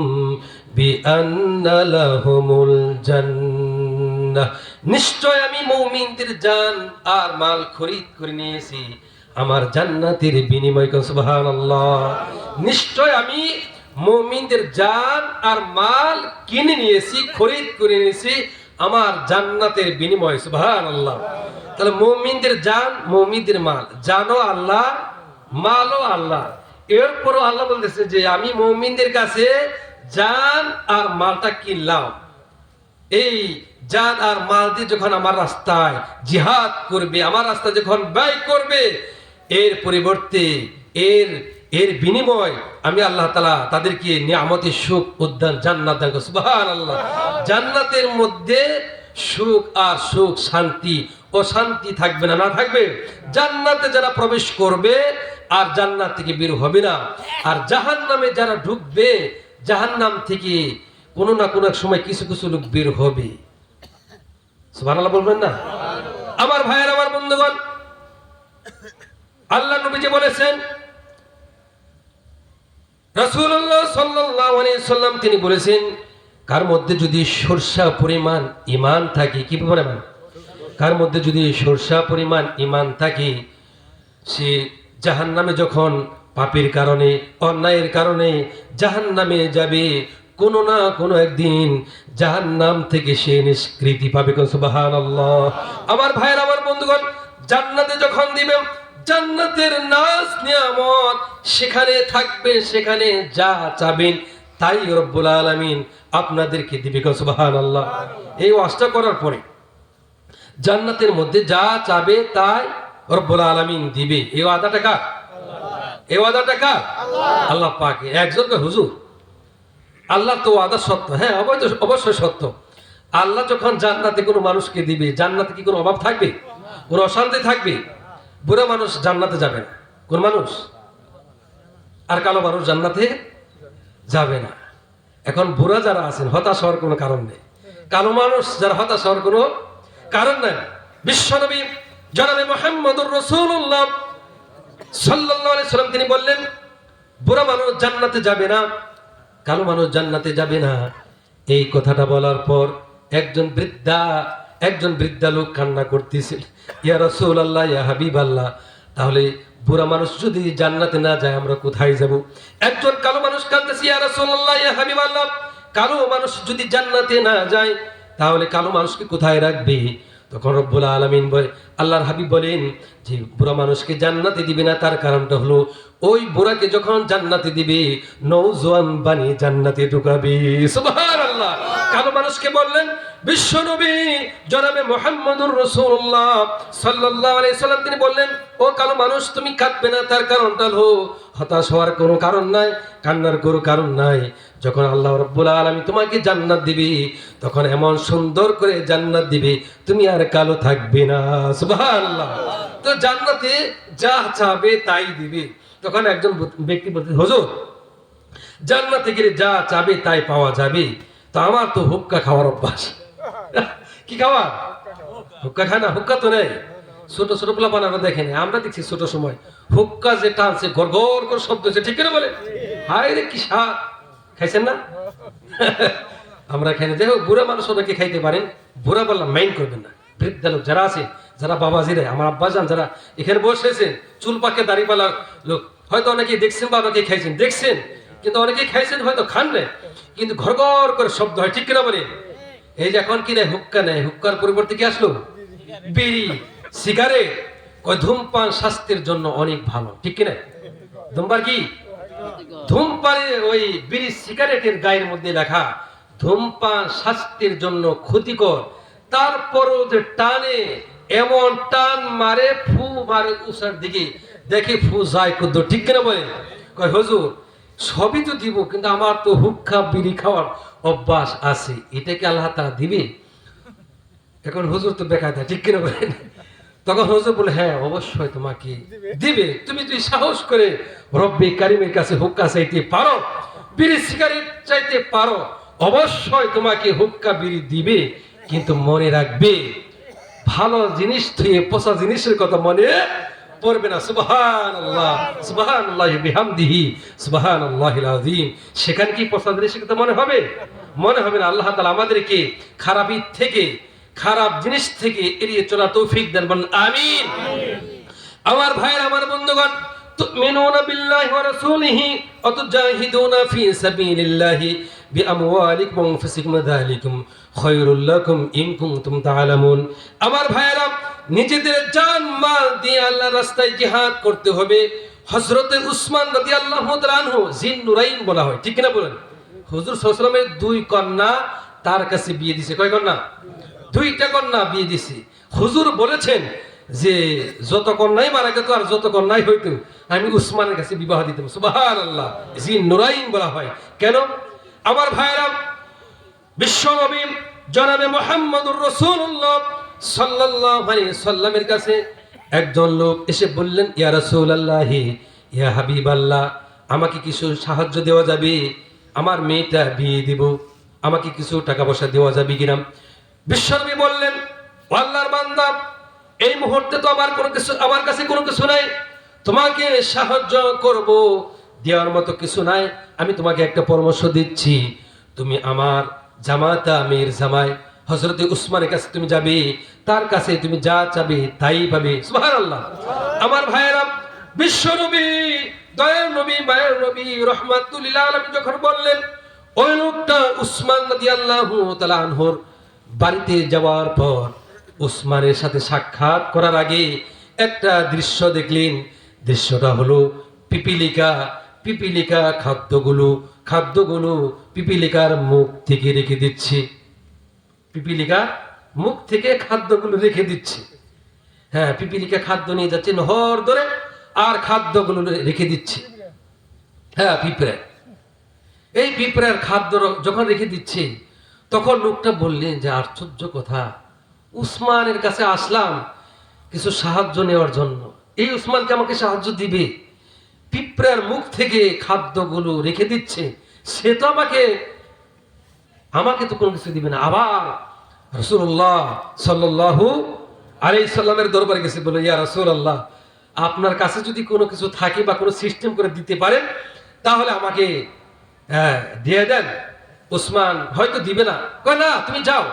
বিআন্না লাহুমুল জান্নাহ। নিশ্চয় আমি মুমিনদের জান আর মাল খরিদ করে নিয়েছি আমার জান্নাতের বিনিময়। সুবহানাল্লাহ। নিশ্চয় আমি মুমিনদের জান আর মাল কিনে নিয়েছি, খরিদ করে নিয়েছি আমার জান্নাতের বিনিময়। সুবহানাল্লাহ। তাহলে মুমিনদের জান, মুমিনদের মাল, জানও আল্লাহ, মালও আল্লাহ। এরপরও আল্লাহ বলতেছে যে আমি মুমিনদের কাছে জান আর মালটা কিনলাম। এই জান আর মাল দিয়ে যখন আমার রাস্তায় জিহাদ করবে, আমার রাস্তায় যখন ব্যয় করবে, এর পরিবর্তে এর বিনিময় আমি আল্লাহ তাআলা তাদেরকে নিয়ামতের সুখ উদ্যান জান্নাত দান করব। সুবহানাল্লাহ। জান্নাতের মধ্যে সুখ আর সুখ, শান্তি ও শান্তি থাকবে না, না থাকবে। জান্নাতে যারা প্রবেশ করবে আর জান্নাত থেকে বের হবে না, আর জাহান্নামে যারা ঢুকবে, জাহান্নাম থেকে কোনো না কোনো সময় কিছু কিছু লোক বের হবে। সুবহানাল্লাহ বলবেন না? আমার ভাইয়ের, আমার বন্ধুগণ, আল্লাহ নবীজি বলেছেন, রাসূলুল্লাহ সাল্লাল্লাহু আলাইহি সাল্লাম তিনি বলেছেন, কার মধ্যে যদি সরষা পরিমাণ ঈমান থাকে, কি পরিমাণ? কার মধ্যে যদি সরষা পরিমাণ ঈমান থাকে, সে জাহান্নামে যখন পাপের কারণে, অন্যায়ের কারণে জাহান্নামে যাবে, কোনো না কোনো একদিন জাহান্নাম থেকে সে নিষ্কৃতি পাবে। সুবহানাল্লাহ। আমার ভাইয়ের, আমার বন্ধুগণ, জান্নাতে যখন দিবে, জান্নাতের নাজ নিয়ামত সেখানে থাকবে, সেখানে যা চাবেন তাই রব্বুল আলামিন আপনাদেরকে দিবে। সুবহানাল্লাহ। এই ওয়াজটা করার পরে জান্নাতের মধ্যে যা চাবে তাই রব্বুল আলামিন দিবে। এই ওয়াদাটা কার? এই ওয়াদাটা কার? আল্লাহ পাক। একজন হুজুর, আল্লাহ তো ওয়াদা সত্য। হ্যাঁ, অবশ্যই সত্য। আল্লাহ যখন জান্নাতে কোনো মানুষকে দিবে, জান্নাতে কি কোনো অভাব থাকবে? কোনো অশান্তি থাকবে? বুড়া মানুষ জান্নাতে যাবে না, কোন মানুষ? আর কালো মানুষ জান্নাতে যাবে না। এখন বুড়া যারা আছেন হতাশ হওয়ার কোনো কারণ নেই, কালো মানুষ যারা হতাশ হওয়ার কোনো কারণ নেই। বিশ্বনবী জনাবে মুহাম্মদুর রাসূলুল্লাহ সাল্লাল্লাহু আলাইহি সাল্লাম তিনি বললেন, বুড়া মানুষ জান্নাতে যাবে না, কালো মানুষ জান্নাতে যাবে না। এই কথাটা বলার পর একজন বৃদ্ধা লোক কান্না করতেছিল, ইয়া রাসূলুল্লাহ, ইয়া হাবিবাল্লাহ, তাহলে বুড়া মানুষ যদি জান্নাতে না যায় আমরা কোথায় যাব? একজন কালো মানুষ কাঁদতেছে, ইয়া রাসূলুল্লাহ, ইয়া হাবিবাল্লাহ, কালো মানুষ যদি জান্নাতে না যায় তাহলে কালো মানুষকে কোথায় রাখবে? তখন রব্বুল আলামিন বলে, আল্লাহর হাবিব বলেন যে বুড়া মানুষকে জান্নাতে দিবে না, তার কারণটা হলো ওই বুড়াকে যখন জান্নাতে দিবে নওজোয়ান বানিয়ে জান্নাতে ঢুকাবে। সুবহানাল্লাহ। কালো মানুষকে বললেন, বিশ্বনবী জনাবে মুহাম্মদুর রাসূলুল্লাহ সাল্লাল্লাহু আলাইহি সাল্লাম তিনি বললেন, ও কালো মানুষ তুমি কাঁদবে না, তার কারণটা হলো হতাশ হওয়ার কোনো কারণ নাই, কান্নার কোনো কারণ নাই। যখন আল্লাহ রাব্বুল আলামিন তোমাকে জান্নাত দিবে, তখন এমন সুন্দর করে জান্নাত দিবে তুমি আর কালো থাকবে না। সুবহানাল্লাহ। তো জান্নাতে যা চাবে তাই দিবে। তখন একজন ব্যক্তি বলতে, হুজুর জান্নাতে গেলে যা চাবে তাই পাওয়া যাবে, তো আমার তো হুক্কা খাওয়ার অভ্যাস। কি খাওয়া? হুক্কা খায় না? হুক্কা তো নেই। ছোট ছোট পোলাপান আমরা দেখেনি, আমরা দেখছি ছোট সময় হুক্কা যে টানছে ঘর ঘর করে শব্দ হচ্ছে, ঠিক করে বলে, হায় রে কি স্বাদ। খাইছেন না? আমরা খাই না। দেখো বুড়া মানুষ ওনাকে খাইতে পারেন, বুড়া বললাম মাইন্ড করবেন না। বৃদ্ধ লোক যারা আছে, যারা বাবাজিরা, আমার আব্বাজান যারা এখানে বসেছেন, চুল পাকে দাড়িপালা লোক, হয়তো অনেকেই দেখছেন বা অনেকেই খাইছেন, দেখছেন, কিন্তু অনেকেই খাইছেন হয়তো খান না, কিন্তু ঘর ঘর করে শব্দ হয়, ঠিক কিনা বলে। এই যে এখন কি নেই, হুক্কা নেই, হুক্কার পরিবর্তে কি আসলো? বিড়ি, সিগারেট। কয় ধূমপান স্বাস্থ্যের জন্য অনেক ভালো, ঠিক কিনা? ধূমপান কি? ধূমপানে ওই বিড়ি সিগারেটের গায়ের মধ্যে লেখা ধূমপান স্বাস্থ্যের জন্য ক্ষতিকর, তারপরও যে টানে, এমন টান মারে, ফু মারে উষার দিকে, দেখে ফু যায় ক্ষুদ্র, ঠিক কিনা বলে। কয় হুজুর সবই তো দিব, কিন্তু আমার তো হুক্কা বিড়ি খাওয়ার অভ্যাস আছে, এটাকে আল্লাহ তাআলা দিবে? এখন হুজুর তো বেকার দেয়, ঠিক কিনা বলেন। তখন হুজুর বলে, হ্যাঁ অবশ্যই তোমাকে দিবে, তুমি তুই সাহস করে রব্বে কারিমের কাছে হুক্কা চাইতে পারো, বিড়ি সিগারেট চাইতে পারো, অবশ্যই তোমাকে হুক্কা বিড়ি দিবে, কিন্তু মনে রাখবে ভালো জিনিস থেকে পচা জিনিসের কথা মনে পড়বে না। সুবহানাল্লাহ, সুবহানাল্লাহি বিহামদিহি, সুবহানাল্লাহিল আযীম। সেখানে কি পচা জিনিসের কথা মনে হবে? মনে হবে না। আল্লাহ তাআলা আমাদেরকে খারাপি থেকে, খারাপ জিনিস থেকে এড়িয়ে চলা তৌফিক দেন, বলেন আমিন। আমার ভাইয়ের, আমার বন্ধুগণ, তুমিনুনা বিল্লাহি ওয়া রাসূলিহি ওয়া তুজাহিদুনা ফি সাবিলিল্লাহি বিআমওয়ালিকুম ওয়া আনফুসিকুম যালিকুম খায়রুল লাকুম ইন কুনতুম তা'লামুন। আমার ভাইয়েরা, নিজেদের জান মাল দিয়ে আল্লাহর রাস্তায় জিহাদ করতে হবে। হযরতে উসমান রাদিয়াল্লাহু তাআলা আনহু জিন্নুরাইন বলা হয়, ঠিক কিনা বলেন। হুজুর সাল্লাল্লাহু আলাইহি ওয়াসাল্লামের দুই কন্যা তার কাছে বিয়ে দিয়েছে। কয় কন্যা? দুইটা কন্যা বিয়ে দিয়েছে। হুজুর বলেছেন যে যত কন্যাই মারা গেত আর যত কন্যাই হইতো আমি উসমানের কাছে বিবাহ দিতাম। সুবহানাল্লাহ। জিন্নুরাইন বলা হয় কেন? আমার ভাইরা, বিশ্বনবী জনাবে মুহাম্মদুর রাসূলুল্লাহ সাল্লাল্লাহু আলাইহি সাল্লামের কাছে একজন লোক এসে বললেন, ইয়া রাসূলুল্লাহ, ইয়া হাবিবাল্লাহ, আমাকে কিছু সাহায্য দেওয়া যাবে? আমার মেয়েটা বিয়ে দিব, আমাকে কিছু টাকা পয়সা দেওয়া যাবে কিনা? বিশ্বনবী বললেন, আল্লাহর বান্দা, এই মুহূর্তে তো আমার কাছে কোনো কিছু নাই, তোমাকে সাহায্য করব দেওয়ার মতো কিছু নাই। আমি তোমাকে একটা পরামর্শ দিচ্ছি, তুমি আমার জামাতা মেয়ের জামাই হযরতে উসমানের কাছে তুমি যাবে, তার কাছে তুমি যা চাবে তাই পাবে। সুবহানাল্লাহ। আমার ভাইয়েরা, বিশ্বনবী, দয়ার নবী, মায়ের নবী, রাহমাতুল লিল আলামিন যখন বললেন, ওই লোকটা উসমান রাদিয়াল্লাহু তাআলা আনহুর বাড়িতে যাওয়ার পর উসমানের সাথে সাক্ষাৎ করার আগে একটা দৃশ্য দেখলেন। দৃশ্যটা হলো পিপিলিকা খাদ্যগুলো পিপিলিকার মুখ থেকে রেখে দিচ্ছে। পিপিলিকার মুখ থেকে খাদ্যগুলো রেখে দিচ্ছে। হ্যাঁ, পিপিলিকা খাদ্য নিয়ে যাচ্ছে নহর ধরে, আর খাদ্যগুলো রেখে দিচ্ছে। হ্যাঁ, পিঁপড়ে, এই পিঁপড়ার খাদ্য যখন রেখে দিচ্ছে, তখন লোকটা বললেন যে আশ্চর্য কথা, উসমানের কাছে আসলাম কিছু সাহায্য নেওয়ার জন্য, এই উসমানকে আমাকে সাহায্য দিবে, পিঁপড়ার মুখ থেকে খাদ্যগুলো রেখে দিচ্ছে, সে তো আমাকে তো কোনো কিছু দিবে না। আবার রাসূলুল্লাহ সাল্লাল্লাহু আলাইহি সাল্লামের দরবারে গেছে, বলে, ইয়া রাসূলুল্লাহ, আপনার কাছে যদি কোনো কিছু থাকে বা কোনো সিস্টেম করে দিতে পারেন তাহলে আমাকে দিয়ে দেন। উসমান হয়তো দিবে না। কয় না, তুমি যাও,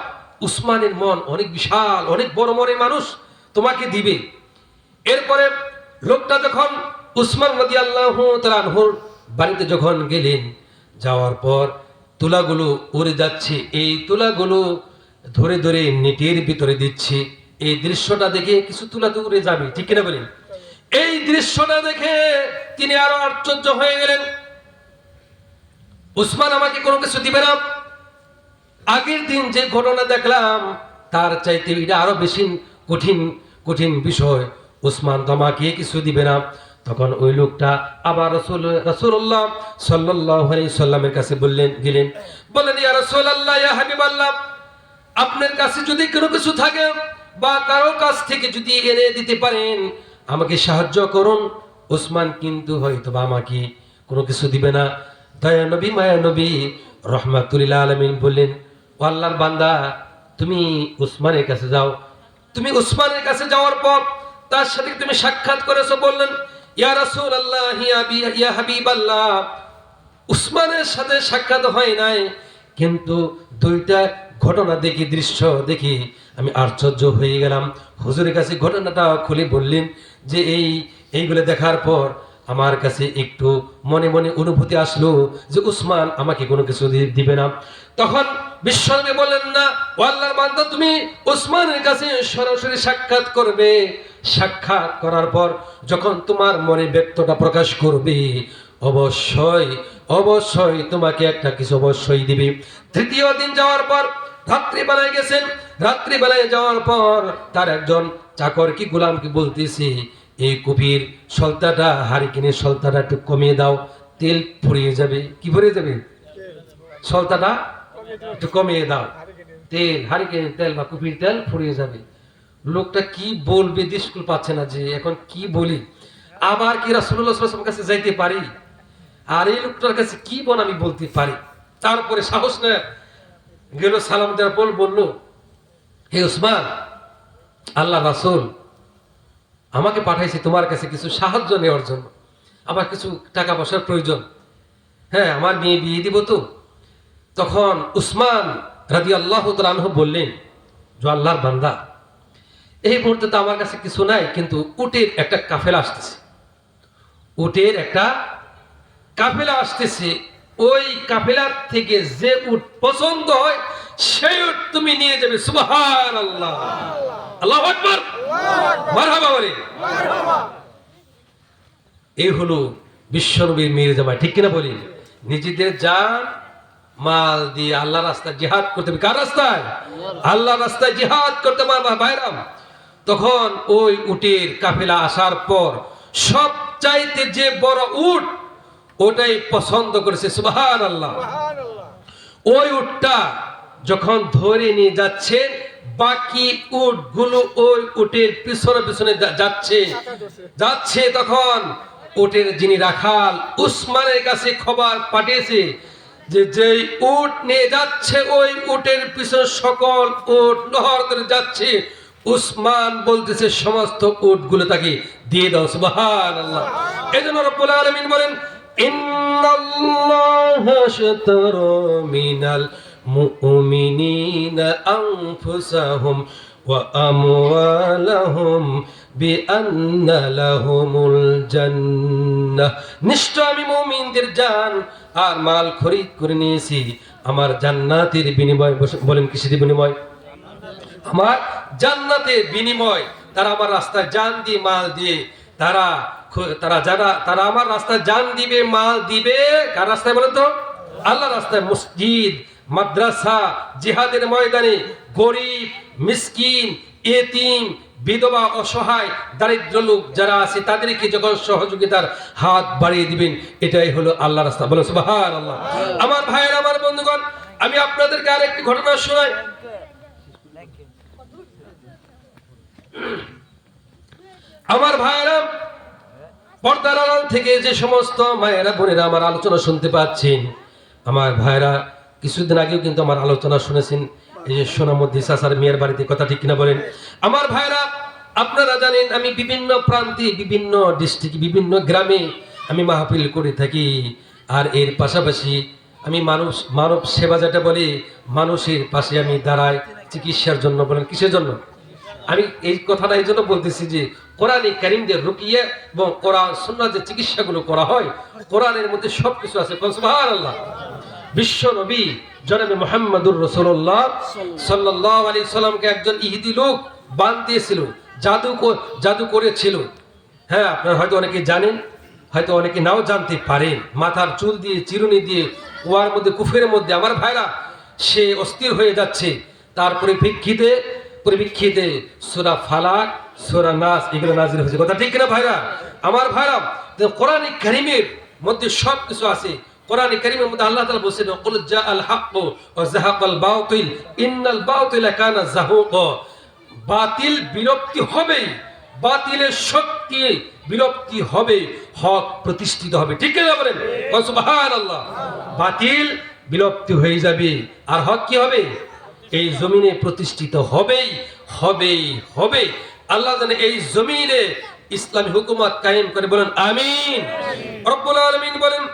উসমানের মন অনেক বিশাল, অনেক বড় মনের মানুষ, তোমাকে দিবে। এরপরে লোকটা যখন উসমান রাদিয়াল্লাহু তাআলা আনহুর বাড়িতে যখন গেলেন, যাওয়ার পর তুলাগুলো উড়ে যাচ্ছে, এই তুলাগুলো ধরে ধরে নেটের ভিতরে দিচ্ছে। এই দৃশ্যটা দেখে কিছু তুলা তো উড়ে যাবে, ঠিক কিনা বলেন। এই দৃশ্যটা দেখে তিনি আরো আশ্চর্য হয়ে গেলেন, উসমান আমাকে কোনো কিছু দিবে না। আগের দিন যে ঘটনা দেখলাম তার চাইতে এটা আরো বেশি কঠিন কঠিন বিষয়। উসমান তো আমাকে কিছু দিবে না। তখন ওই লোকটা আবার রাসূলুল্লাহ সাল্লাল্লাহু আলাইহি সাল্লামের কাছে গেলেন, বললেন, ইয়া রাসূলুল্লাহ, ইয়া হাবিবাল্লাহ, আপনার কাছে যদি কোনো কিছু থাকে বা কারো কাছ থেকে যদি এনে দিতে পারেন আমাকে সাহায্য করুন। উসমান কিন্তু হয়তো বা আমাকে কোনো কিছু দিবে না। দয়া নবী, মায়া নবী রহমাতুল আলামিন বললেন, ও আল্লাহর বান্দা, তুমি উসমানের কাছে যাও। তুমি উসমানের কাছে যাওয়ার পর তার সাথে তুমি সাক্ষাৎ করেছো। বললেন, ইয়া রাসূলুল্লাহ, ইয়া হাবিবাল্লাহ, উসমানের সাথে সাক্ষাৎ হয় নাই, কিন্তু দুইটা ঘটনা দেখি, দৃশ্য দেখি আমি আশ্চর্য হয়ে গেলাম। হুজুরের কাছে ঘটনাটা খুলে বললেন যে এইগুলো দেখার পর আমার কাছে একটু মনে মনে অনুভূতি আসলো যে উসমান আমাকে কোনো কিছু দিবে না। তখন বিশ্বনবী বললেন, না ও আল্লাহর বান্দা, তুমি উসমানের কাছে সরাসরি সাক্ষাৎ করবে। সাক্ষাৎ করার পর যখন তোমার মনে ব্যক্তটা প্রকাশ করবে, অবশ্যই অবশ্যই তোমাকে একটা কিছু অবশ্যই দিবে। তৃতীয় দিন যাওয়ার পর রাত্রিবেলায় গেছেন। রাত্রিবেলায় যাওয়ার পর তার একজন চাকর কি গোলাম কি বলতেছি, এই কুপির সলতাটা, হারিকেনের সলতাটা একটু কমিয়ে দাও, তেল ফুরিয়ে যাবে। কি ফুরিয়ে যাবে? সলতাটা একটু কমিয়ে দাও, তেল, হারিকেনের তেল বা কুপির তেল ফুরিয়ে যাবে। লোকটা কি বলবে দিশকুল পাচ্ছে না যে এখন কি বলি। আবার কি রাসূলুল্লাহ সাল্লাল্লাহু আলাইহি ওয়াসাল্লামের কাছে যাইতে পারি? আর এই লোকটার কাছে কি বল আমি বলতে পারি? তারপরে সাহস না গেল, সালাম দেওয়ার পর বলল, হে উসমান, আল্লাহ রাসূল আমাকে পাঠাইছে তোমার কাছে কিছু সাহায্য নেওয়ার জন্য। আমার কিছু টাকা পয়সার প্রয়োজন। হ্যাঁ, আমার মেয়ে বিয়ে দিব তো। তখন উসমান রাদিয়াল্লাহু তাআলা আনহু বললেন, যে আল্লাহর বান্দা, এই মুহূর্তে তো আমার কাছে কিছু নাই, কিন্তু উটের একটা কাফেলা আসতেছে। উটের একটা কাফেলা আসতেছে। ওই কাফেলার থেকে যে উট পছন্দ হয় সেই উট তুমি নিয়ে যাবে। সুবহানাল্লাহ, আল্লাহু আকবার, মারহাবা বলে। এই হলো বিশ্বনবীর মেয়ের জামাই, ঠিক কিনা বলি? নিজেদের জান মাল দিয়ে আল্লাহ রাস্তায় জিহাদ করতে হবে। কার রাস্তায়? আল্লাহ রাস্তায় জিহাদ করতে পারবা ভাইরাম। তখন ওই উটের কাফেলা আসার পর সবচাইতে যে বড় উট ওটাই পছন্দ করেছে। সুবহানাল্লাহ। ওই উটটা যখন ধরে নিয়ে যাচ্ছে, বাকি উটগুলো ওই উটের পিছনে পিছনে যাচ্ছে। তখন উটের যিনি রাখাল উসমানের কাছে খবর পাঠিয়েছে যে যেই উট নিয়ে যাচ্ছে ওই উটের পিছনে সকল উট নহর করে যাচ্ছে। উসমান বলতেছে সমস্ত উটগুলো তাকে দিয়ে দাও। সুবহানাল্লাহ। এজন্য রব্বুল আলামিন বলেন, ইন্নাল্লাহা আশতারা মিনাল মুমিনিনা আনফুসাহুম ওয়া আমওয়ালাহুম বিআন্না লাহুমুল জান্নাহ। নিশ্চয় আমি মুমিনদের জান আর মাল খরিদ করে নিয়েছি আমার জান্নাতের বিনিময়। বলেন কিসের বিনিময়? আমার জান্নাতের বিনিময়। তারা আমার রাস্তায় জান দিয়ে মাল দিয়ে তারা আমার রাস্তায় জান দিবে, মাল দিবে। কার রাস্তায় বলেন তো? আল্লাহ রাস্তায়। মসজিদ, মাদ্রাসা, জিহাদের ময়দানে গরিব, মিসকিন, এতিম, বিধবা, অসহায়, দারিদ্র লোক যারা আছে তাদেরকে যখন সহযোগিতার হাত বাড়িয়ে দিবেন, এটাই হলো আল্লাহ রাস্তা। বলেন সুবহানাল্লাহ। আমার ভাইয়ের, আমার বন্ধুগণ, আমি আপনাদেরকে আরেকটি ঘটনা শোনাই। আমার ভাইয়েরা, পর্দার আড়াল থেকে যে সমস্ত মায়েরা বোনেরা আমার আলোচনা শুনতে পাচ্ছেন, আমার ভাইয়েরা কিছুদিন আগেও কিন্তু আমার আলোচনা শুনেছেন, এই যে সোনামুদ্দি চাচার মেয়ের বাড়িতে, কথা ঠিক কিনা বলেন? আমার ভাইয়েরা, আপনারা জানেন আমি বিভিন্ন প্রান্তে, বিভিন্ন ডিস্ট্রিক্ট, বিভিন্ন গ্রামে আমি মাহফিল করে থাকি। আর এর পাশাপাশি আমি মানব সেবা যেটা বলি, মানুষের পাশে আমি দাঁড়াই চিকিৎসার জন্য। বলেন কিসের জন্য? আমি এই কথাটা এই জন্য বলতেছি যে কোরআনে কারীমদের রুকিয়া এবং কোরআন সুন্নাহ যে চিকিৎসাগুলো করা হয়, কোরআনের মধ্যে সবকিছু আছে। সুবহানাল্লাহ। বিশ্ব নবী জনাবে মুহাম্মদুর রাসূলুল্লাহ সাল্লাল্লাহু আলাইহি সাল্লামকে একজন ইহুদি লোক বাঁধিয়েছিল, জাদু করেছিল। হ্যাঁ, আপনারা হয়তো অনেকে জানেন, হয়তো অনেকে নাও জানতে পারেন। মাথার চুল দিয়ে, চিরুনি দিয়ে, কুয়ার মধ্যে, কুফের মধ্যে। আমার ভাইরা, সে অস্থির হয়ে যাচ্ছে। তার পরিপ্রেক্ষিতে সূরা ফালাক, সূরা নাস এগুলো নাযিল হয়েছে। কথা ঠিক কিনা ভাইরা? আমার ভাইরা, কোরআনে কারীমের মধ্যে সব কিছু আছে। কোরআনে কারীমের মধ্যে আল্লাহ তাআলা বলেছেন, কুল জাআল হাক্কু ওয়া যাহাকাল বাতিল ইন্নাল বাতিলা কানা যাহুকা। বাতিল বিলুপ্তি হবেই, বাতিলের শক্তি বিলুপ্তি হবে, হক প্রতিষ্ঠিত হবে। ঠিক কিনা বলেন? সুবহানাল্লাহ। বাতিল বিলুপ্তি হয়ে যাবে আর হক কি হবে? এই জমিনে প্রতিষ্ঠিত হবেই হবে। আল্লাহ যেন এই জমিনে ইসলামী হুকুমত কায়েম করে, বলেন আমিন। রব্বুল আলামিন বলেন,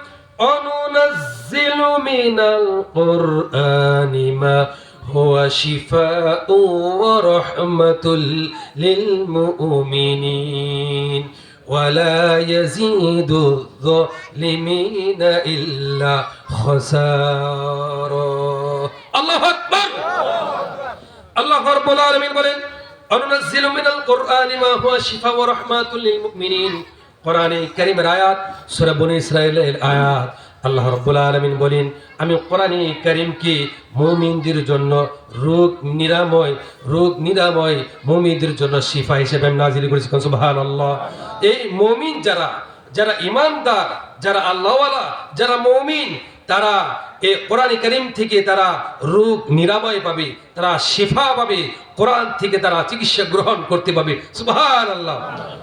অনুনাজ্জিলু মিনাল কুরআনি মা হুয়া শিফাউ ওয়া রাহমাতুল লিল মুমিনিন ওয়া লা ইয়াজিদু যালিমিনা ইল্লা খাসারা। আল্লাহু আকবার। আল্লাহ রাব্বুল আলামিন বলেন, অনুনাজ্জিলু মিনাল কুরআনি মা হুয়া শিফাউ ওয়া রাহমাতুল লিল মুমিনিন। কোরআনে কারীমের আয়াত, সূরা বনী ইসরাঈলের আয়াত। আল্লাহ রাব্বুল আলামিন বলেন, আমি কোরআনে কারীমকে মুমিনদের জন্য রোগ নিরাময় মুমিনদের জন্য শিফা হিসেবে আমি নাযিল করেছি। সুবহানাল্লাহ। এই মুমিন যারা ঈমানদার, যারা আল্লাহওয়ালা, যারা মুমিন, তারা এই কোরআন কারীম থেকে তারা রোগ নিরাময় পাবে, তারা শিফা পাবে, কোরআন থেকে তারা চিকিৎসা গ্রহণ করতে পাবে। সুবহানাল্লাহ।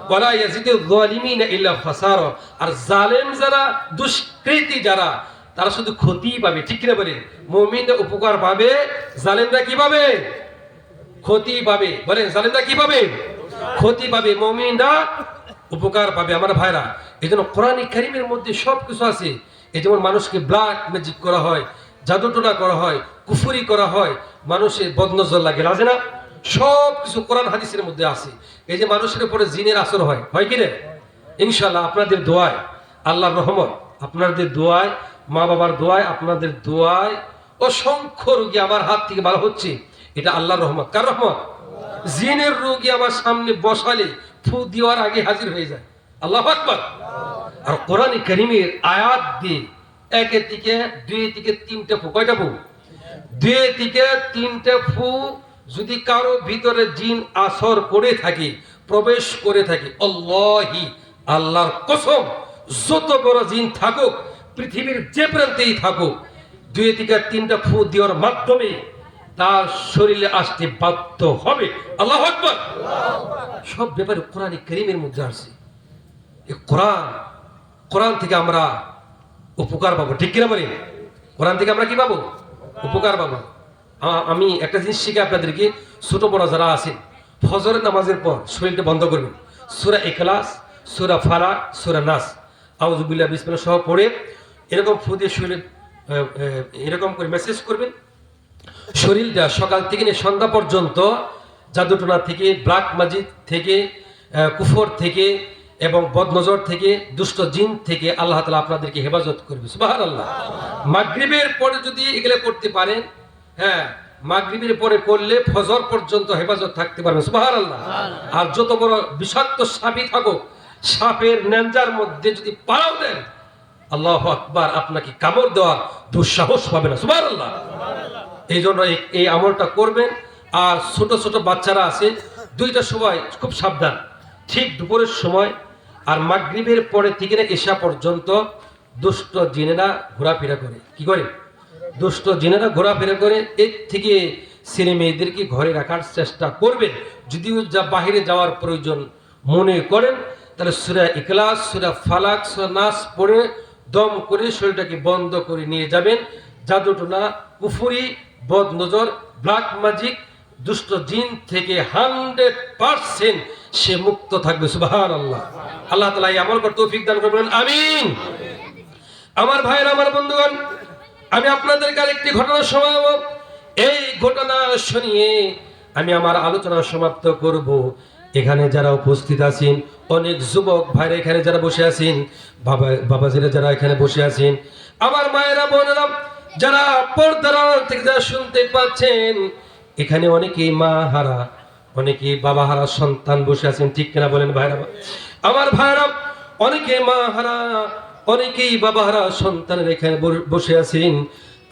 ওয়ালা ইয়াজিদু যালিমিনা ইল্লা খাসারা। আর জালেম যারা, দুষ্কৃতী যারা, তারা শুধু ক্ষতি পাবে। ঠিক কিনা বলেন? মুমিনরা উপকার পাবে, জালেমরা কি পাবে? ক্ষতি পাবে। বলেন, জালেমরা কি পাবে? ক্ষতি পাবে, মুমিনরা উপকার পাবে। আমার ভাইরা, এজন্য কোরআন কারীমের মধ্যে সব কিছু আছে। এই যেমন মানুষকে ব্ল্যাক ম্যাজিক করা হয়, জাদুটোনা করা হয়, কুফরি করা হয়, মানুষের বদনজর লাগে, লাগে না? সব কিছু কোরআন হাদিসের মধ্যে আছে। এই যে মানুষের উপরে জিনের আসর হয় কি না? ইনশাআল্লাহ আপনাদের দোয়ায়, আল্লাহর রহমত, আপনাদের দোয়ায়, মা বাবার দোয়ায়, আপনাদের দোয়ায় অসংখ্য রোগী আমার হাত থেকে ভালো হচ্ছে। এটা আল্লাহর রহমত। কার রহমত? জিনের রোগী আমার সামনে বসালে ফু দেওয়ার আগে হাজির হয়ে যায়। আল্লাহু আকবার। আর কোরআন কারীমের আয়াত দিয়ে একে থেকে দুই থেকে তিনটা ফু, কয়টা ফু? দুই থেকে তিনটা ফু যদি কারো ভিতরে জিন আসর করে থাকে, প্রবেশ করে থাকে, আল্লাহি, আল্লাহর কসম, যত বড় জিন থাকুক, পৃথিবীর যে প্রান্তেই থাকুক, দুই থেকে তিনটা ফু দেওয়ার মাধ্যমে তার শরীরে আসতে বাধ্য হবে। আল্লাহু আকবার। সব ব্যাপারে কোরআন কারীমের মধ্যে আছে। এই কোরআন থেকে আমরা উপকার পাবো। ঠিক কিনা বলি? কোরআন থেকে আমরা কি পাবো? উপকার পাবো। আমি একটা জিনিস শিখে আপনাদেরকে, ছোট বড় যারা আছেন, ফজরের নামাজের পর শরীরটা বন্ধ করবেন, সূরা ইখলাস, সূরা ফালাক, সূরা নাস, আউযু বিল্লাহি বিসমিল্লাহ সহ পড়ে এরকম ফু দিয়ে শরীরে এরকম করে মেসেজ করবেন। শরীরটা সকাল থেকে নিয়ে সন্ধ্যা পর্যন্ত জাদুটোনা থেকে, ব্ল্যাক ম্যাজিক থেকে, কুফর থেকে এবং বদনজর থেকে, দুষ্ট জিন থেকে আল্লাহ তাআলা আপনাদেরকে হেফাজত করবে। সুবহানাল্লাহ। মাগরিবের পরে যদি এগুলো করতে পারেন, হ্যাঁ, মাগরিবের পরে করলে ফজর পর্যন্ত হেফাজত থাকতে পারবেন। সুবহানাল্লাহ। আর যত বড় বিষাক্ত সাপই থাকুক, সাপের নেঞ্জার মধ্যে যদি পাড়াও দেন, আল্লাহু আকবার, আপনাকে কামড় দেওয়ার দুঃসাহস পাবে না। সুবহানাল্লাহ। এই জন্য এই আমলটা করবেন। আর ছোট ছোট বাচ্চারা আছে, দুইটার সময় খুব সাবধান, ঠিক দুপুরের সময় আর মাগরিবের পরে থেকে এশা পর্যন্ত দুষ্ট জিনেরা ঘোরাফেরা করে। কি করে? দুষ্ট জিনেরা ঘোরাফেরা করে। এর থেকে ছেলে মেয়েদেরকে ঘরে রাখার চেষ্টা করবেন। যদিও বাহিরে যাওয়ার প্রয়োজন মনে করেন, তাহলে সূরা ইখলাস, সূরা ফালাক, সূরা নাস পড়ে দম করে শরীরটাকে বন্ধ করে নিয়ে যাবেন। জাদুটোনা, কুফরি, বদনজর, ব্ল্যাক ম্যাজিক, দুষ্ট জিন থেকে 100% সে মুক্ত থাকবে। সুবহানাল্লাহ। আল্লাহ তাআলা এই আমল করতে তৌফিক দান করবেন। আমিন। আমার ভাইরা, আমার বন্ধুগণ, আমি আপনাদেরকে আরেকটি ঘটনা শোনাবো। এই ঘটনা শুনিয়ে আমি আমার আলোচনা সমাপ্ত করব। এখানে যারা উপস্থিত আছেন, অনেক যুবক ভাইরা এখানে যারা বসে আছেন, বাবাজিরা যারা এখানে বসে আছেন, আমার মায়েরা, বোনেরা যারা পর্দার আড়াল থেকে যারা শুনতে পাচ্ছেন, এখানে অনেকেই মা হারা, অনেকেই বাবা হারা সন্তান বসে আছেন। ঠিক কিনা বলেন ভাইরা? আমার ভাইরা, অনেকে মা হারা, অনেকেই বাবা হারা সন্তানের এখানে বসে আছেন।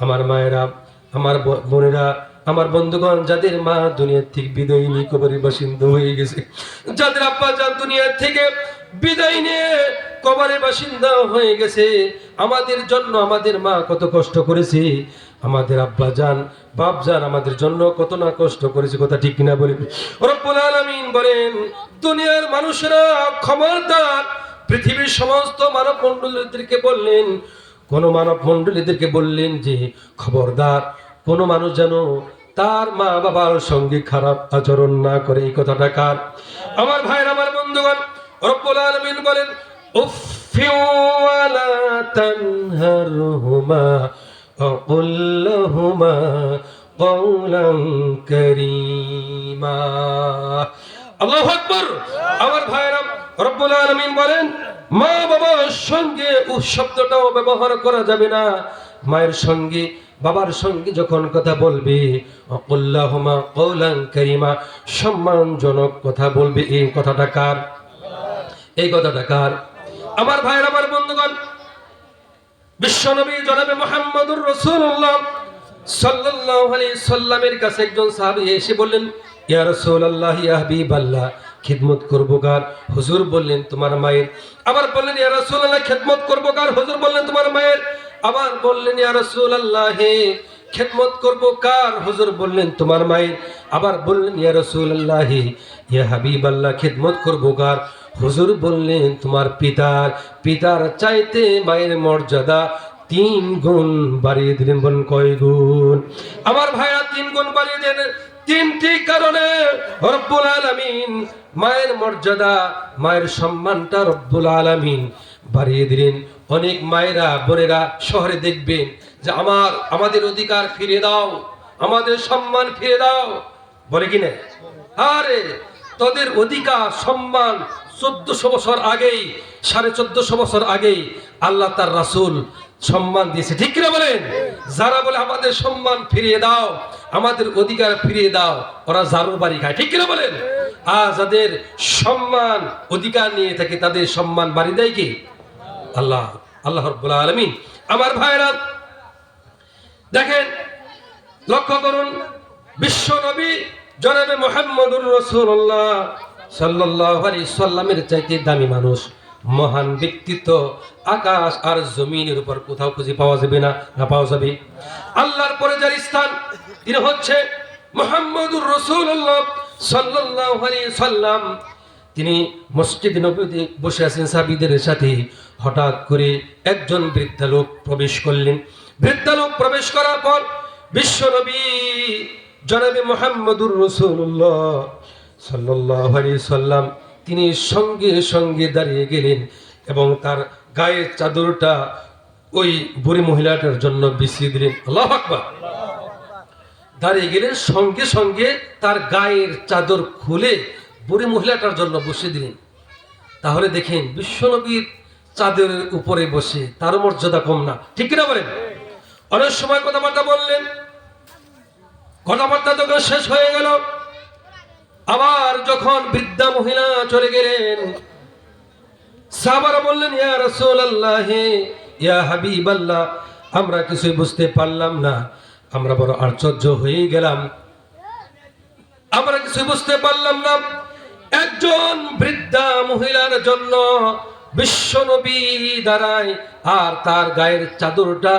আমার মায়েরা, আমার বোনেরা, আমার বন্ধুগণ, যাদের মা দুনিয়ার থেকে বিদায় নিয়ে কবরের বাসিন্দা হয়ে গেছে, যাদের আব্বা জান দুনিয়ার থেকে বিদায় নিয়ে কবরের বাসিন্দা হয়ে গেছে, আমাদের জন্য আমাদের মা কত কষ্ট করেছে, আমাদের আব্বা জান বাপ জান আমাদের জন্য কত না কষ্ট করেছে, কথা ঠিক কিনা বলেন? রব্বুল আলামিন বলেন, দুনিয়ার মানুষেরা খবরদার, পৃথিবীর সমস্ত মানব মণ্ডলীদেরকে বললেন, কোন মানব মণ্ডলীদেরকে বললেন যে খবরদার কোন মানুষ যেন তার মা বাবার সঙ্গে খারাপ আচরণ না করে। এই কথাটা কার? আমার ভাইয়ের, আমার বন্ধুগণ, রব্বুল আলামিন বলেন, উফফি ওয়ালা তানহারহুমা ওয়াকুল লাহুমা কওলান কারীমা। আল্লাহু আকবার। আমার ভাইয়েরা, রব্বুল আলামিন বলেন, মা বাবার সঙ্গে উফ শব্দটাও ব্যবহার করা যাবে না। মায়ের সঙ্গে বাবার সঙ্গে যখন কথা বলবে, আল্লাহুমা কওলান কারীমা, সম্মানজনক কথা বলবে। এই কথাটা কার? এই কথাটা কার? আমার ভাইয়ের, আমার বন্ধুগণ, বিশ্বনবী জনাবে মুহাম্মদুর রাসূলুল্লাহ সাল্লাল্লাহু আলাইহি সাল্লামের কাছে একজন সাহাবী এসে বললেন, ইয়া রাসূলুল্লাহ, ইয়া হাবিবাল্লাহ, খিদমত করব কার? হুজুর বললেন, তোমার মায়ের। আবার বললেন, ইয়া রাসূলুল্লাহ, খিদমত করব কার? হুজুর বললেন, তোমার মায়ের। আবার বললেন, ইয়া রাসূলুল্লাহ, খিদমত করব কার? হুজুর বললেন, তোমার মায়ের। আবার বললেন, ইয়া রাসূলুল্লাহ, ইয়া হাবিবাল্লাহ, খিদমত করব কার? হুজুর বললেন, তোমার পিতার। পিতার চাইতে মায়ের মর্যাদা 3 গুণ বাড়িয়ে দিলেন। বলেন কয় গুণ? আমার ভাইরা 3 গুণ বাড়িয়ে দেন। 3টি কারণে রব্বুল আলামিন মায়ের মর্যাদা, মায়ের সম্মানটা রব্বুল আলামিন বাড়িয়ে দিলেন। অনেক মায়েরা বোনেরা শহরে দেখবেন যে আমাদের অধিকার ফিরে দাও, আমাদের সম্মান ফিরে দাও, বলে কিনা? আরে তোদের অধিকার সম্মান 1400 বছর আগেই, 1450 বছর আগেই আল্লাহ তার রাসূল সম্মান দিয়েছে, ঠিক কিনা বলেন? যারা বলে আমাদের সম্মান ফিরিয়ে দাও, আমাদের অধিকার ফিরিয়ে দাও, ওরা জারুর বাড়ি খায়, ঠিক কিনা বলেন? আর যাদের সম্মান অধিকার নিয়ে থাকে তাদের সম্মান বাড়ি দেয় কি? আল্লাহ, আল্লাহ রাব্বুল আলামিন। আমার ভাইরা দেখেন, লক্ষ্য করুন, বিশ্ব নবী জনাবে মুহাম্মদুর রাসূলুল্লাহ সাল্লাল্লাহু আলাইহি সাল্লামের চাইতে দামি মানুষ, মহান ব্যক্তিত্ব আকাশ আর জমিনের উপর কোথাও খুঁজে পাওয়া যাবে না? না পাওয়া যাবে? আল্লাহর পরে যার স্থান, তিনি হচ্ছে মুহাম্মদুর রাসূলুল্লাহ সাল্লাল্লাহু আলাইহি সাল্লাম। তিনি মসজিদ নববীতে বসে আছেন সাহাবীদের সাথে। হঠাৎ করে একজন বৃদ্ধা লোক প্রবেশ করলেন। বৃদ্ধা লোক প্রবেশ করার পর বিশ্ব নবী জনাবে মুহাম্মদুর রাসূলুল্লাহ সাল্লাল্লাহু আলাইহি সাল্লাম তিনি সঙ্গে সঙ্গে দাঁড়িয়ে গেলেন এবং তার গায়ের চাদরটা ওই বুড়ি মহিলাটার জন্য বিছিয়ে দিলেন। আল্লাহু আকবার। দাঁড়িয়ে গেলেন, সঙ্গে সঙ্গে তার গায়ের চাদর খুলে বুড়ি মহিলাটার জন্য বসিয়ে দিলেন। তাহলে দেখেন, বিশ্বনবীর চাদরের উপরে বসে তার মর্যাদা কম না, ঠিক কিনা বলেন? অনেক সময় কথাবার্তা বললেন, কথাবার্তা যখন শেষ হয়ে গেল, আবার যখন বৃদ্ধা মহিলা চলে গেলেন, সাহাবারা বললেন, ইয়া রাসূলুল্লাহ, ইয়া হাবিবাল্লাহ, আমরা কিছুই বুঝতে পারলাম না, আমরা বড় আশ্চর্য হয়ে গেলাম, আমরা কিছুই বুঝতে পারলাম না। একজন বৃদ্ধা মহিলার জন্য বিশ্বনবী দাঁড়ায় আর তার গায়ের চাদরটা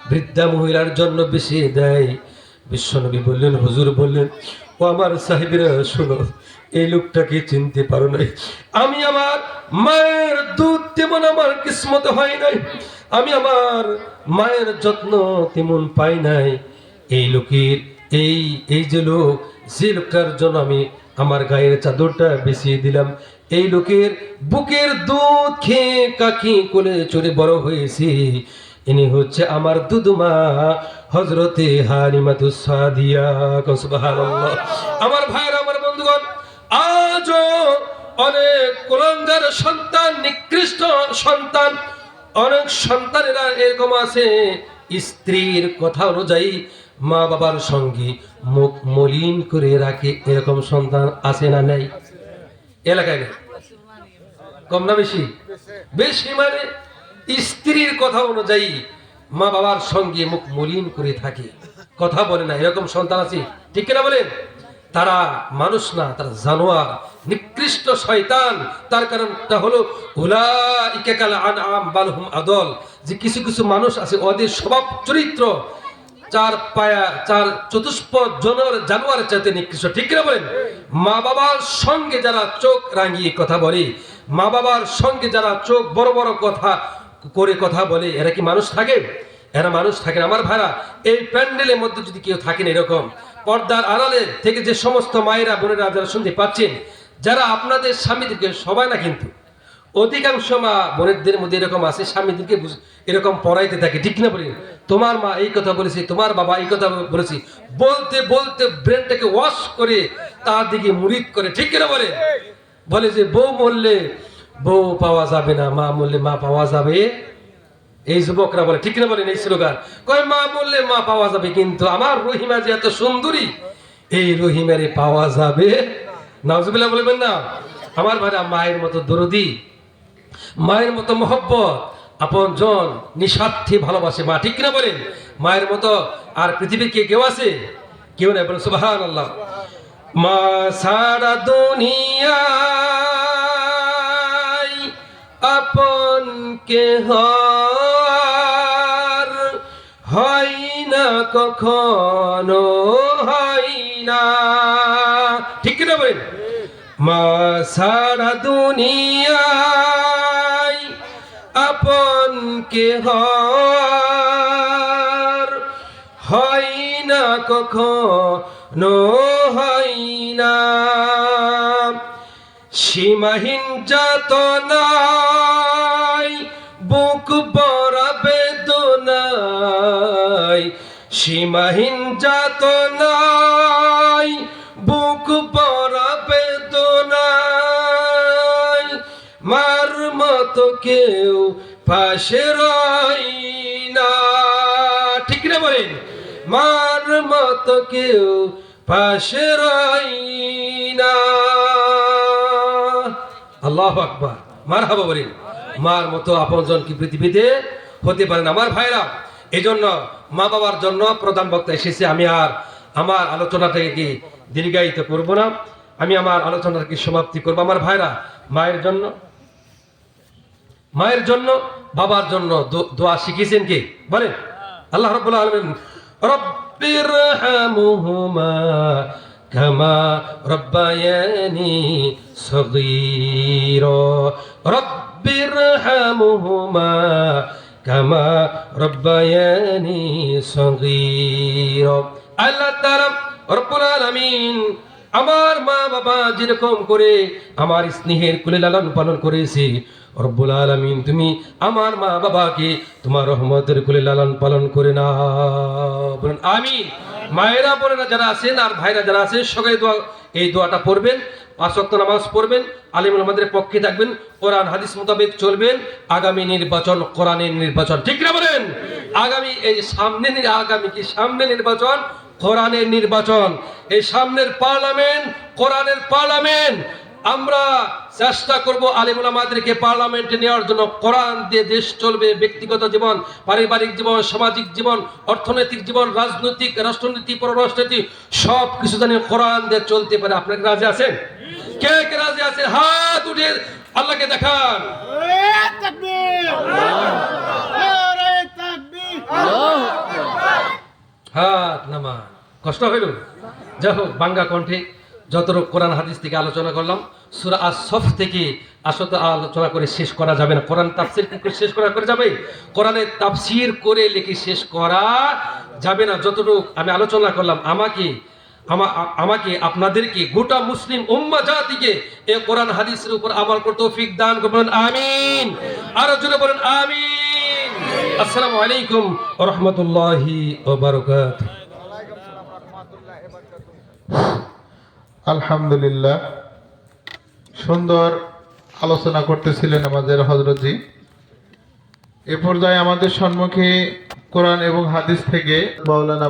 বৃদ্ধা মহিলার জন্য বিছিয়ে দেয়। বিশ্বনবী বললেন, হুজুর বললেন, ও আমার সাহেবেরা শোনো, এই লোকটাকে চিনতে পারো নাই। আমি আমার মায়ের দুধ তেমন আমার কিসমত হয় নাই, আমি আমার মায়ের যত্ন তেমন পাই নাই। এই লোকের এই যে লোক, যে লোকটার জন্য আমি আমার গায়ের চাদরটা বিছিয়ে দিলাম, এই লোকের বুকের দুধ খেয়ে কাকি কোলে চড়ে বড় হয়েছে, ইনি হচ্ছে আমার দুধমা হযরতে হালিমাতুস সাদিয়া। সুবহানাল্লাহ। আমার ভাইরা, আমার বন্ধুগণ, আজও অনেক কুলাঙ্গার সন্তান, নিকৃষ্ট সন্তান, অনেক সন্তানেরা এরকম আছে, স্ত্রীর কথা অনুযায়ী মা বাবার সঙ্গে মুখ মলিন করে রাখে। এরকম সন্তান আছে না নাই? এলাকায় নেই? কম না বেশি? বেশি। মানে স্ত্রীর কথা অনুযায়ী মা বাবার সঙ্গে মুখ মলিন করে থাকে। কথা বলে না, এরকম সন্তান আছে, ঠিক কিনা বলেন? তারা মানুষ না, তারা জানোয়ার, নিকৃষ্ট শয়তান। তার কারণটা হলো উলাইকা কাল আনআম বাল হুম আদল, যে কিছু কিছু মানুষ আছে ওদের স্বভাব চরিত্র চার পায়া চার চতুষ্পদ জানোয়ারের চাইতে নিকৃষ্ট, ঠিক কিনা বলেন? মা বাবার সঙ্গে যারা চোখ রাঙিয়ে কথা বলে, মা বাবার সঙ্গে যারা চোখ বড় বড় কথা করে কথা বলে, এরা কি মানুষ থাকে? এরা মানুষ থাকে না। আমার ভাইরা, এই প্যান্ডেলের মধ্যে যদি কেউ থাকেন এরকম পর্দার আড়ালে থেকে যে সমস্ত মায়েরা বোনেরা যারা শুনতে পাচ্ছেন, যারা আপনাদের স্বামীদেরকে, সবাই না কিন্তু অধিকাংশ মা বোনেদের মধ্যে এরকম আছে, স্বামীদেরকে এরকম পড়াইতে থাকে, ঠিক না বলি? তোমার মা এই কথা বলেছে, তোমার বাবা এই কথা বলেছে, বলতে বলতে ব্রেনটাকে ওয়াশ করে তার দিকে মুরিদ করে, ঠিক কিনা বলে? বলে যে বউ মরলে বউ পাওয়া যাবে না, মা মরলে মা পাওয়া যাবে। এই যুবকরা বলে, ঠিক কিনা বলেন? এই স্লোগান কয় মা বললে মা পাওয়া যাবে, কিন্তু আমার রহিমা যে এত সুন্দরী, এই রহিমারে পাওয়া যাবে। নাউজুবিল্লাহ বলবেন না? আমার ভাইরা, মায়ের মতো দরদি, মায়ের মতো মহব্বত, আপন জন নিঃস্বার্থে ভালোবাসে মা, ঠিক কিনা বলেন? মায়ের মতো আর পৃথিবীর কেউ আছে? কেউ নাই, বলেন সুবহানাল্লাহ। মা সারা দুনিয়া আপন কেহ হয় না, কখনো হয় না, ঠিক কিনা বলেন? মা সারা দুনিয়ায় আপন কেহ হয় না, কখনো হয় না। সীমাহীন যাতনায় বুক ভরা বেদনায়, সীমাহীন যাতনায় বুক ভরা বেদনায়, মার মতো কেউ পাশে রয় না, ঠিক না বলেন? মার মতো কেউ পাশে রয় না। আল্লাহু আকবার, মারহাবা বলেন। মার মতো আপনজন কি পৃথিবীতে হতে পারে না? আমার ভাইরা, এই জন্য মা বাবার জন্য প্রধান বক্তা এসেছে। আমি আর আমার আলোচনাটাকে কি দীর্ঘায়িত করব না, আমি আমার আলোচনাটাকে সমাপ্তি করব। আমার ভাইরা, মায়ের জন্য বাবার জন্য দোয়া শিখিয়েছেন কে বলেন? আল্লাহ রাব্বুল আলামিন, রব্বিরহামহুমা কামা রব্বায়ানি সগীরা, রব্বিরহামহুমা কামা রব্বায়ানি সগীরা। আল্লাহ তাআলা রব্বুল আলামিন আমার মা বাবা যেরকম করে আমার স্নেহের কুলে লালন পালন করেছে, রব্বুল আলামিন তুমি আমার মা বাবাকে তোমার রহমতের কুলে লালন পালন করে না, বলুন আমিন। মায়েরা বোনেরা যারা আছেন আর ভাইরা যারা আছেন, সকলে এই দোয়াটা পড়বেন, 5 ওয়াক্ত নামাজ পড়বেন, আলিম ওলামাদের পক্ষে থাকবেন, কোরআন হাদিস মোতাবেক চলবেন। আগামী নির্বাচন কোরআনের নির্বাচন, ঠিক না বলেন? আগামী সামনে নির্বাচন কোরআনের নির্বাচন। এই সামনের পার্লামেন্ট কোরআনের পার্লামেন্ট। আমরা চেষ্টা করব আলিম ওলামাদেরকে পার্লামেন্টে নেওয়ার জন্য। কোরআন দিয়ে দেশ চলবে, ব্যক্তিগত জীবন, পারিবারিক জীবন, সামাজিক জীবন, অর্থনৈতিক জীবন, রাজনৈতিক, রাষ্ট্রনীতি, পররাষ্ট্রনীতি, সব কিছু জানি কোরআন দিয়ে চলতে পারে। আপনারা রাজি আছেন? কে কে রাজি আছেন? হাত উঠে আল্লাহকে দেখান। হাত নামান, কষ্ট হইল। যাই হোক, বাংলা কণ্ঠে যতটুকু কোরআন হাদিস থেকে আলোচনা করলাম, সূরা আস-সফ থেকে আসলে আলোচনা করে শেষ করা যাবে না। কোরআন তাফসীর করে শেষ করা যাবে? কোরআনের তাফসীর করে লিখে শেষ করা যাবে না। যতটুকু আমি আলোচনা করলাম, আমাকে আপনাদেরকে গোটা মুসলিম উম্মাহ জাতিকে এই কোরআন হাদিসের উপর আমল করতে তৌফিক দান করুন, আমিন। আর জোরে বলেন আমিন। আসসালামু আলাইকুম ওয়া রাহমাতুল্লাহি ওয়া বারাকাতুহু। আলহামদুলিল্লাহ, সুন্দর আলোচনা করতেছিলেন আমাদের হযরতজি। এ পর্যায়ে আমাদের সম্মুখে কোরআন এবং হাদিস থেকে মাওলানা